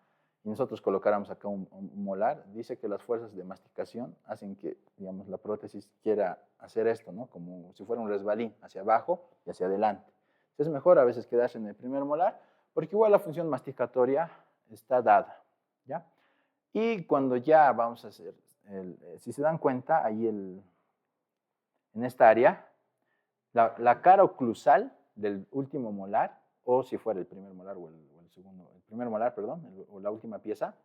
y nosotros colocáramos acá un molar, dice que las fuerzas de masticación hacen que, digamos, la prótesis quiera hacer esto, ¿no? Como si fuera un resbalín, hacia abajo y hacia adelante. Entonces es mejor a veces quedarse en el primer molar, porque igual la función masticatoria está dada, ¿ya? Y cuando ya vamos a hacer, si se dan cuenta, ahí en esta área, la cara oclusal del último molar, o si fuera el primer molar o el segundo, el primer molar, perdón, o la última pieza,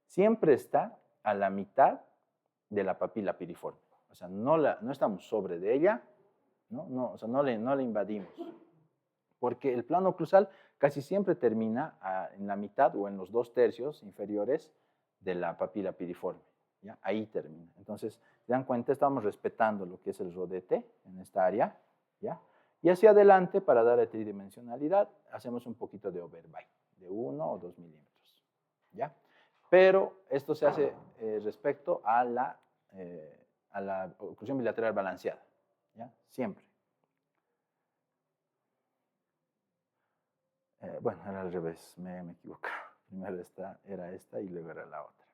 siempre está a la mitad de la papila piriforme. O sea, no estamos sobre de ella, ¿no? O sea, no le invadimos. Porque el plano oclusal casi siempre termina en la mitad o en los 2/3 inferiores de la papila piriforme. ¿Ya? Ahí termina. Entonces, se dan cuenta, estamos respetando lo que es el rodete en esta área, ¿ya? Y hacia adelante, para darle tridimensionalidad, hacemos un poquito de overbite, de 1 o 2 milímetros, ¿ya? Pero esto se hace respecto a la oclusión bilateral balanceada, ¿ya? Siempre. Bueno, era al revés, me equivoco. Primero era esta y luego era la otra.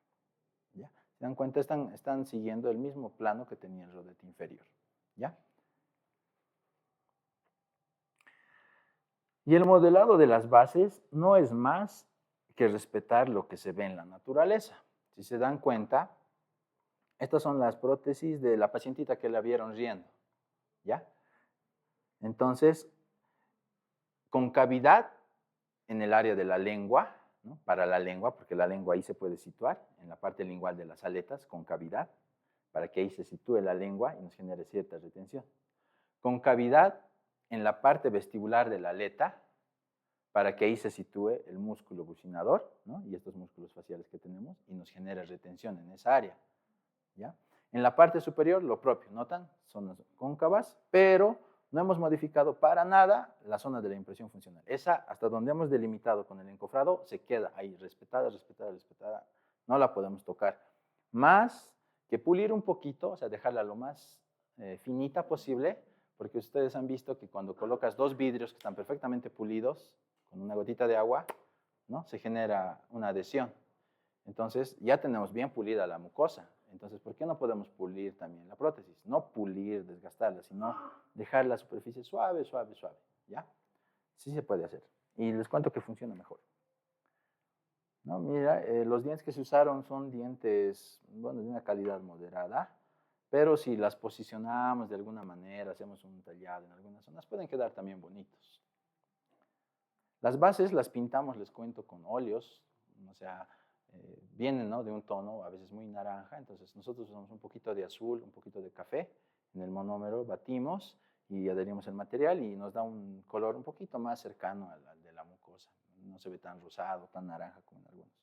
¿Ya? ¿Se dan cuenta? Están siguiendo el mismo plano que tenía el rodete inferior. ¿Ya? Y el modelado de las bases no es más que respetar lo que se ve en la naturaleza. Si se dan cuenta, estas son las prótesis de la pacientita que la vieron riendo. ¿Ya? Entonces, concavidad en el área de la lengua, ¿no? Para la lengua, porque la lengua ahí se puede situar, en la parte lingual de las aletas, concavidad, para que ahí se sitúe la lengua y nos genere cierta retención. Concavidad en la parte vestibular de la aleta, para que ahí se sitúe el músculo bucinador, ¿no? Y estos músculos faciales que tenemos, y nos genere retención en esa área, ¿ya? En la parte superior, lo propio, ¿notan? Zonas cóncavas, pero no hemos modificado para nada la zona de la impresión funcional. Esa, hasta donde hemos delimitado con el encofrado, se queda ahí, respetada, respetada, respetada. No la podemos tocar. Más que pulir un poquito, o sea, dejarla lo más finita posible, porque ustedes han visto que cuando colocas 2 vidrios que están perfectamente pulidos, con una gotita de agua, ¿no? Se genera una adhesión. Entonces, ya tenemos bien pulida la mucosa. Entonces, ¿por qué no podemos pulir también la prótesis? No pulir, desgastarla, sino dejar la superficie suave, suave, suave, ¿ya? Sí se puede hacer. Y les cuento que funciona mejor. No, mira, los dientes que se usaron son dientes, bueno, de una calidad moderada, pero si las posicionamos de alguna manera, hacemos un tallado en algunas zonas, pueden quedar también bonitos. Las bases las pintamos, les cuento, con óleos, o sea, vienen, ¿no?, de un tono a veces muy naranja, entonces nosotros usamos un poquito de azul, un poquito de café, en el monómero batimos y adherimos el material y nos da un color un poquito más cercano al de la mucosa, no se ve tan rosado, tan naranja como en algunos.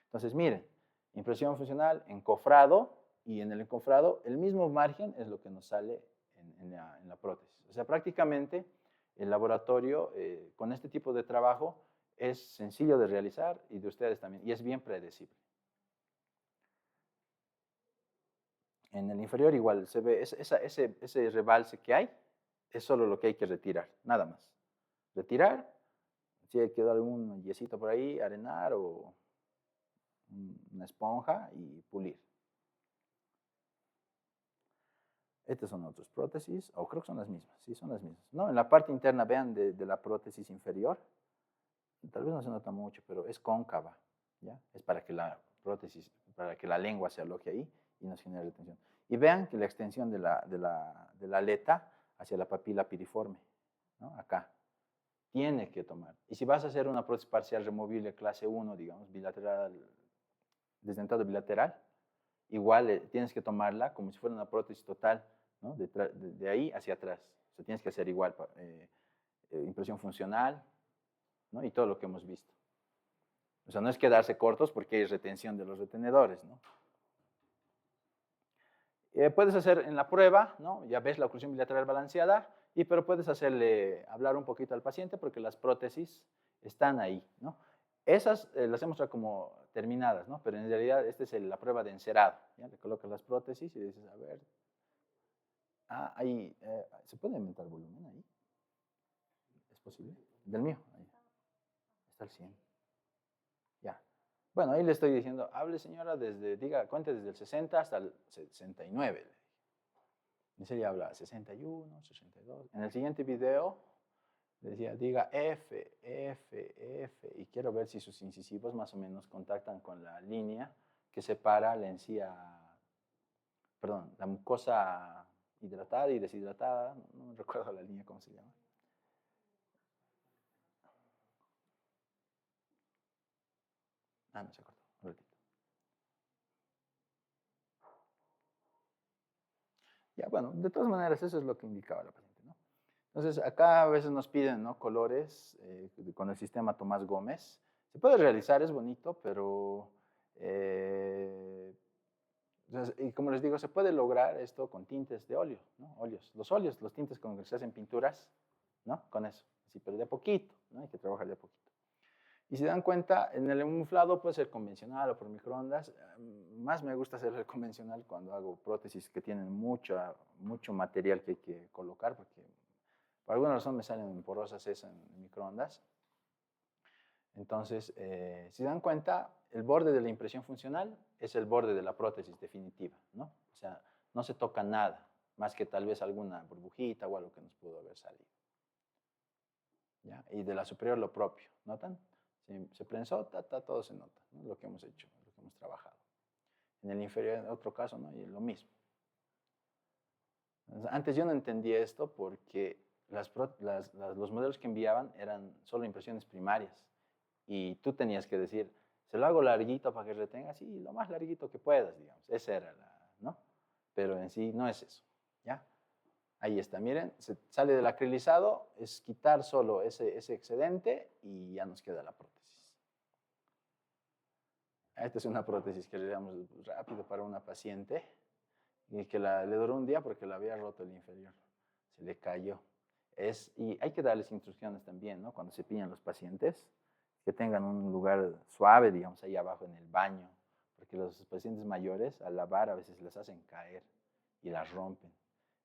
Entonces miren, impresión funcional, encofrado, y en el encofrado el mismo margen es lo que nos sale en la prótesis. O sea, prácticamente el laboratorio con este tipo de trabajo es sencillo de realizar y de ustedes también, y es bien predecible. En el inferior igual se ve ese rebalse que hay, es solo lo que hay que retirar, nada más. Retirar, si quedó algún yesito por ahí, arenar o una esponja y pulir. Estas son otras prótesis, o creo que son las mismas, sí, son las mismas. No, en la parte interna, vean, de la prótesis inferior, tal vez no se nota mucho, pero es cóncava. ¿ya? Es para que la prótesis, para que la lengua se aloje ahí y nos genere retención. Y vean que la extensión de la aleta hacia la papila piriforme, ¿no? Acá, tiene que tomar. Y si vas a hacer una prótesis parcial removible clase 1, digamos, bilateral, desdentado bilateral, igual tienes que tomarla como si fuera una prótesis total, ¿no? De ahí hacia atrás. O sea, tienes que hacer igual impresión funcional, ¿no? Y todo lo que hemos visto. O sea, no es quedarse cortos porque hay retención de los retenedores, ¿no? Puedes hacer en la prueba, ¿no? Ya ves la oclusión bilateral balanceada, pero puedes hacerle hablar un poquito al paciente porque las prótesis están ahí, ¿no? Esas las hemos mostrado como terminadas, ¿no? Pero en realidad esta es la prueba de encerado, ¿ya? Le colocas las prótesis y dices, a ver, ahí, ¿se puede aumentar el volumen ahí? ¿Es posible? Del mío, ahí. Está al 100. Ya. Bueno, ahí le estoy diciendo, hable señora cuente desde el 60 hasta el 69. En serio habla 61, 62. En el siguiente video decía, diga F, F, F. Y quiero ver si sus incisivos más o menos contactan con la línea que separa la encía, perdón, la mucosa hidratada y deshidratada. No me recuerdo la línea, ¿cómo se llama? No se cortó. Un ratito. Ya, bueno, de todas maneras, eso es lo que indicaba la paciente, ¿no? Entonces, acá a veces nos piden, ¿no? Colores con el sistema Tomás Gómez. Se puede realizar, es bonito, pero y como les digo, se puede lograr esto con tintes de óleo, ¿no? Los tintes con que se hacen pinturas, ¿no? Con eso, sí, pero de a poquito, ¿no? Hay que trabajar de a poquito. Y si dan cuenta, en el inflado puede ser convencional o por microondas. Más me gusta hacer el convencional cuando hago prótesis que tienen mucho material que hay que colocar, porque por alguna razón me salen porosas esas en microondas. Entonces, si dan cuenta, el borde de la impresión funcional es el borde de la prótesis definitiva, ¿no? O sea, no se toca nada, más que tal vez alguna burbujita o algo que nos pudo haber salido. ¿Ya? Y de la superior lo propio, ¿notan? Se prensó, todo se nota, ¿no? Lo que hemos hecho, lo que hemos trabajado. En el inferior, en otro caso, ¿no? Y lo mismo. Entonces, antes yo no entendía esto porque los modelos que enviaban eran solo impresiones primarias. Y tú tenías que decir, se lo hago larguito para que retenga, sí, lo más larguito que puedas, digamos. Esa era ¿no? Pero en sí no es eso, ¿ya? Ahí está, miren, se sale del acrilizado, es quitar solo ese excedente y ya nos queda la prótesis. Esta es una prótesis que le damos rápido para una paciente y que le duró un día porque le había roto el inferior, se le cayó. Y hay que darles instrucciones también, ¿no? Cuando se pillan los pacientes, que tengan un lugar suave, digamos, ahí abajo en el baño, porque los pacientes mayores al lavar a veces les hacen caer y las rompen.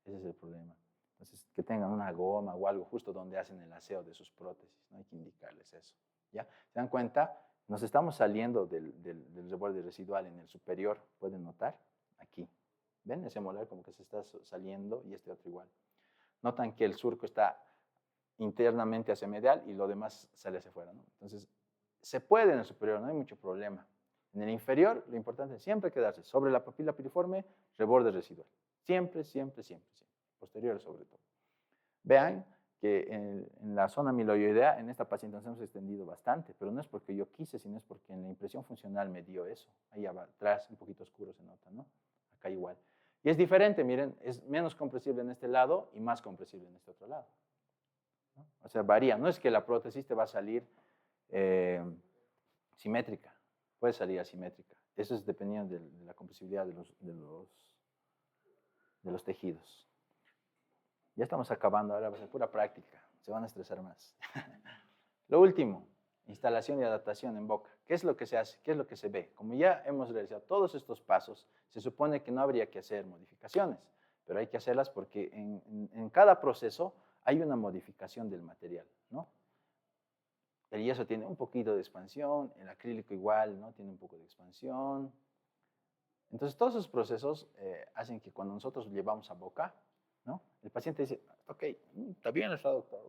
Ese es el problema. Entonces, que tengan una goma o algo justo donde hacen el aseo de sus prótesis, ¿no? Hay que indicarles eso, ¿ya? ¿Se dan cuenta? Nos estamos saliendo del reborde residual en el superior, ¿pueden notar? Aquí. ¿Ven? Ese molar como que se está saliendo y este otro igual. Notan que el surco está internamente hacia medial y lo demás sale hacia afuera, ¿no? Entonces, se puede en el superior, no hay mucho problema. En el inferior, lo importante es siempre quedarse sobre la papila piriforme, reborde residual. Siempre, siempre, siempre, siempre. Posterior sobre todo. Vean que en la zona amiloidea, en esta paciente nos hemos extendido bastante, pero no es porque yo quise, sino es porque en la impresión funcional me dio eso. Ahí atrás, un poquito oscuro se nota, ¿no? Acá igual. Y es diferente, miren, es menos compresible en este lado y más compresible en este otro lado, ¿no? O sea, varía. No es que la prótesis te va a salir simétrica, puede salir asimétrica. Eso es dependiendo de la compresibilidad de los tejidos. Ya estamos acabando, ahora va a ser pura práctica, se van a estresar más. Lo último, instalación y adaptación en boca. ¿Qué es lo que se hace? ¿Qué es lo que se ve? Como ya hemos realizado todos estos pasos, se supone que no habría que hacer modificaciones, pero hay que hacerlas porque en cada proceso hay una modificación del material, ¿no? El yeso tiene un poquito de expansión, el acrílico igual, ¿no? Tiene un poco de expansión. Entonces, todos esos procesos hacen que cuando nosotros llevamos a boca, ¿no? El paciente dice, ok, está bien, está doctor.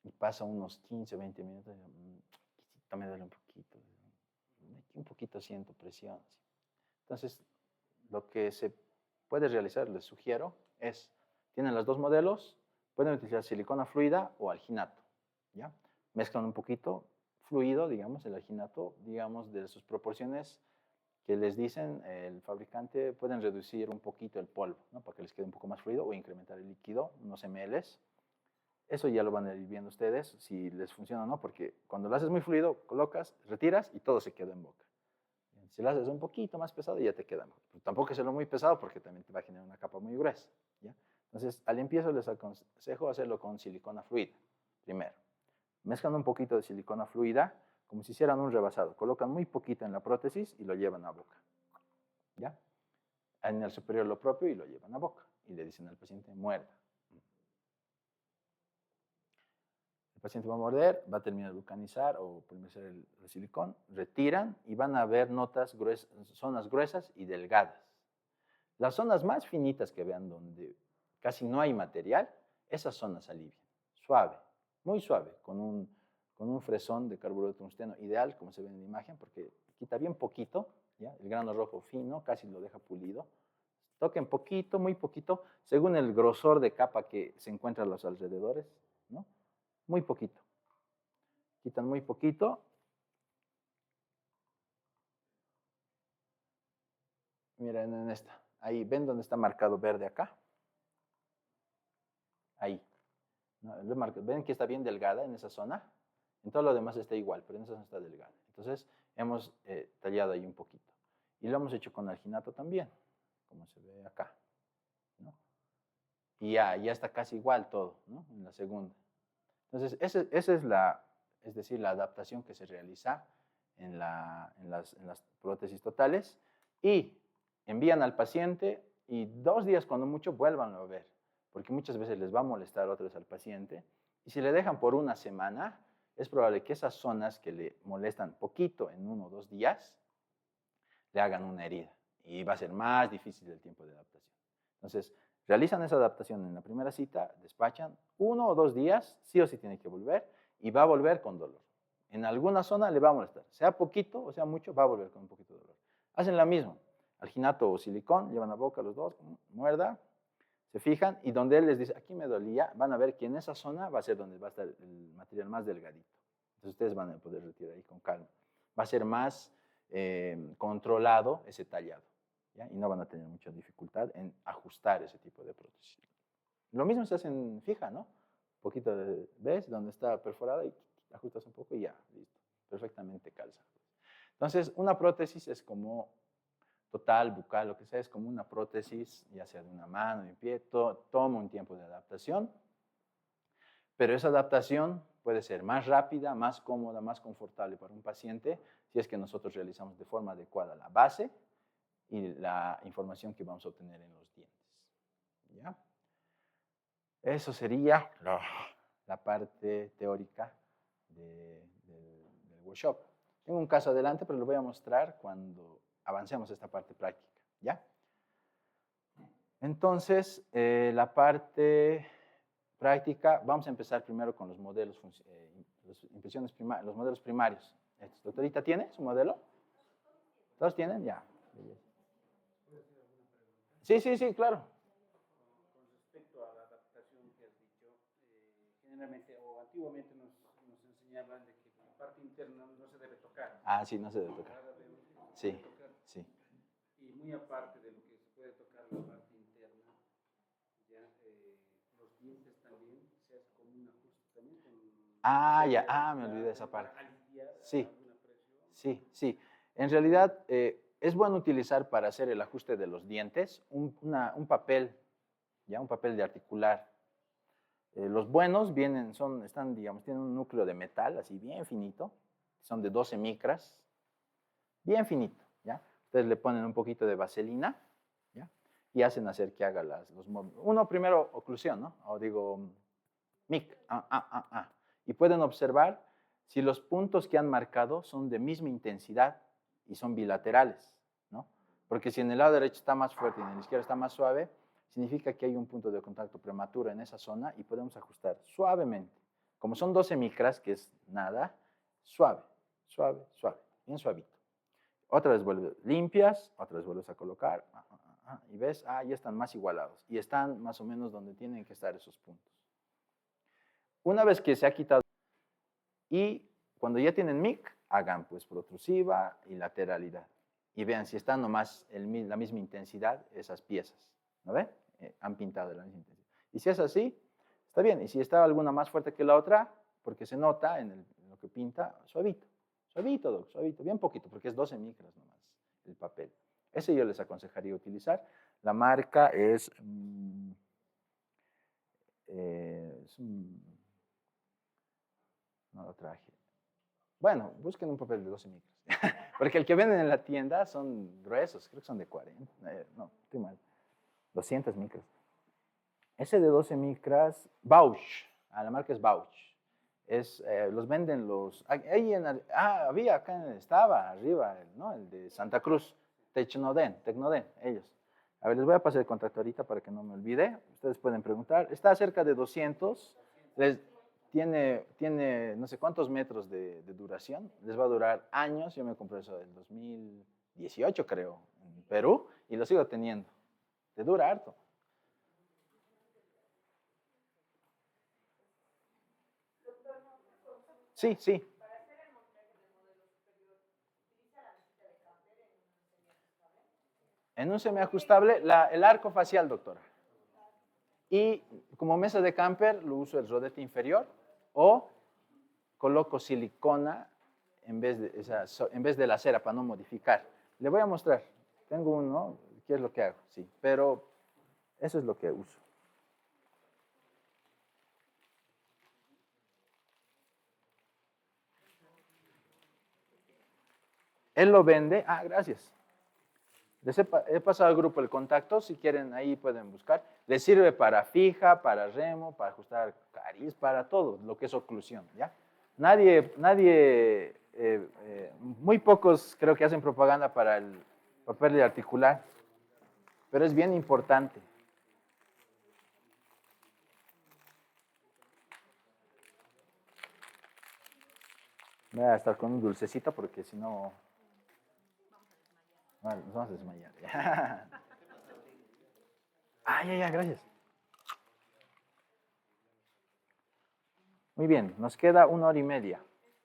Y pasa unos 15 o 20 minutos y dice, me duele un poquito. Aquí un poquito siento presión. Entonces, lo que se puede realizar, les sugiero, es, tienen los dos modelos, pueden utilizar silicona fluida o alginato, ¿ya? Mezclan un poquito fluido, digamos, el alginato, digamos, de sus proporciones que les dicen el fabricante, pueden reducir un poquito el polvo, ¿no? Para que les quede un poco más fluido o incrementar el líquido, unos ml. Eso ya lo van a ir viendo ustedes, si les funciona o no, porque cuando lo haces muy fluido, colocas, retiras y todo se queda en boca. Si lo haces un poquito más pesado, ya te queda mejor. Pero tampoco hacerlo muy pesado porque también te va a generar una capa muy gruesa, ¿ya? Entonces, al empiezo les aconsejo hacerlo con silicona fluida, primero. Mezclan un poquito de silicona fluida, como si hicieran un rebasado. Colocan muy poquito en la prótesis y lo llevan a boca, ¿ya? En el superior lo propio y lo llevan a boca. Y le dicen al paciente, muerda. El paciente va a morder, va a terminar de vulcanizar o polimerizar el silicón, retiran y van a ver zonas gruesas y delgadas. Las zonas más finitas que vean donde casi no hay material, esas zonas alivian. Suave, muy suave, con un fresón de carburo de tungsteno ideal, como se ve en la imagen, porque quita bien poquito, ¿ya? El grano rojo fino, casi lo deja pulido. Toquen poquito, muy poquito, según el grosor de capa que se encuentra a los alrededores, ¿no? Muy poquito. Quitan muy poquito. Miren en esta. Ahí, ¿ven dónde está marcado verde acá? Ahí. ¿No? ¿Ven que está bien delgada en esa zona? En todo lo demás está igual, pero en esa zona está delgada. Entonces, hemos tallado ahí un poquito. Y lo hemos hecho con alginato también, como se ve acá, ¿no? Y ya está casi igual todo, ¿no? En la segunda. Entonces, esa es la adaptación que se realiza en las prótesis totales y envían al paciente y 2 días cuando mucho vuélvanlo a ver, porque muchas veces les va a molestar otra vez al paciente y si le dejan por una semana, es probable que esas zonas que le molestan poquito en 1 o 2 días le hagan una herida y va a ser más difícil el tiempo de adaptación. Entonces, realizan esa adaptación en la primera cita, despachan 1 o 2 días, sí o sí tiene que volver y va a volver con dolor. En alguna zona le va a molestar, sea poquito o sea mucho, va a volver con un poquito de dolor. Hacen la misma, alginato o silicón, llevan a boca los dos, muerda, se fijan y donde él les dice, aquí me dolía, van a ver que en esa zona va a ser donde va a estar el material más delgadito. Entonces ustedes van a poder retirar ahí con calma. Va a ser más controlado ese tallado, ¿ya? Y no van a tener mucha dificultad en ajustar ese tipo de prótesis. Lo mismo se hace en fija, ¿no? Un poquito de, ¿ves? Donde está perforada y ajustas un poco y ya, listo. Perfectamente calza. Entonces, una prótesis es como total, bucal, lo que sea, es como una prótesis, ya sea de una mano, de un pie, toma un tiempo de adaptación, pero esa adaptación puede ser más rápida, más cómoda, más confortable para un paciente si es que nosotros realizamos de forma adecuada la base y la información que vamos a obtener en los dientes. ¿Ya? Eso sería la parte teórica del workshop. Tengo un caso adelante, pero lo voy a mostrar cuando avancemos esta parte práctica. ¿Ya? Entonces, la parte práctica, vamos a empezar primero con los modelos, los modelos primarios. ¿Doctorita tiene su modelo? ¿Todos tienen? Ya. Sí, sí, sí, claro. Con respecto a la adaptación que has dicho, generalmente o antiguamente nos enseñaban de que la parte interna no se debe tocar. Ah, sí, no se debe tocar. Sí, sí. Y muy aparte de lo que se puede tocar la parte interna, ya los dientes también se hace como un ajuste también con... Ya, me olvidé de esa parte. Sí, sí, sí. En realidad, es bueno utilizar para hacer el ajuste de los dientes un papel, ¿ya? Un papel de articular. Los buenos tienen un núcleo de metal así bien finito, son de 12 micras, bien finito, ¿ya? Ustedes le ponen un poquito de vaselina, ¿ya? Y hacen hacer que haga los movimientos. Uno primero oclusión, ¿no? O digo, mic, Y pueden observar si los puntos que han marcado son de misma intensidad y son bilaterales, ¿no? Porque si en el lado derecho está más fuerte y en el izquierdo está más suave, significa que hay un punto de contacto prematuro en esa zona y podemos ajustar suavemente. Como son 12 micras, que es nada, suave, suave, suave, bien suavito. Otra vez vuelves, limpias, otra vez vuelves a colocar, y ves, ya están más igualados y están más o menos donde tienen que estar esos puntos. Una vez que se ha quitado y cuando ya tienen mic, hagan pues protrusiva y lateralidad y vean si están nomás la misma intensidad esas piezas, ¿no ven? Han pintado de la misma intensidad. Y si es así, está bien. Y si está alguna más fuerte que la otra, porque se nota en lo que pinta, suavito. Suavito, Doc, suavito, bien poquito, porque es 12 micras nomás el papel. Ese yo les aconsejaría utilizar. La marca es no lo traje. Bueno, busquen un papel de 12 micras. Porque el que venden en la tienda son gruesos, creo que son de 40. No, estoy mal. 200 micras. Ese de 12 micras, Bausch. La marca es Bausch. Los venden los... había acá, estaba arriba, ¿no? El de Santa Cruz, Tecnoden, ellos. A ver, les voy a pasar el contacto ahorita para que no me olvide. Ustedes pueden preguntar. Está cerca de 200. Tiene no sé cuántos metros de duración. Les va a durar años. Yo me compré eso en 2018, creo, en Perú, y lo sigo teniendo. Te dura harto. Sí, sí. En un semiajustable, el arco facial, doctora. Y como mesa de camper, lo uso el rodete inferior o coloco silicona en vez de la cera para no modificar. Le voy a mostrar. Tengo uno, ¿qué es lo que hago? Sí, pero eso es lo que uso. Él lo vende. Gracias. He pasado al grupo el contacto, si quieren ahí pueden buscar. Les sirve para fija, para remo, para ajustar cariz, para todo lo que es oclusión, ¿ya? Muy pocos creo que hacen propaganda para el papel de articular, pero es bien importante. Voy a estar con un dulcecito porque si no... Bueno, nos vamos a desmayar. Ya, gracias. Muy bien, nos queda 1 hora y media.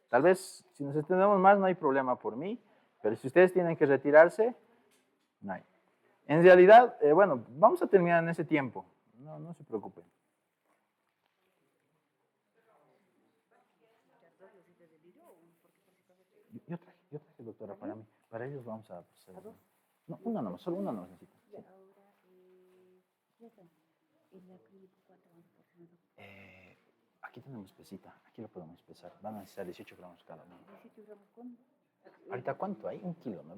Tal vez, si nos extendemos más, no hay problema por mí, pero si ustedes tienen que retirarse, no hay. En realidad, bueno, vamos a terminar en ese tiempo. No se preocupen. Yo traje, doctora, para mí. Para ellos vamos a hacer... No, uno nomás, solo uno nos necesita. Sí. Aquí tenemos pesita, aquí lo podemos pesar. Van a necesitar 18 gramos cada uno. ¿18 gramos cuánto? ¿Ahorita cuánto hay? 1 kilo, ¿no?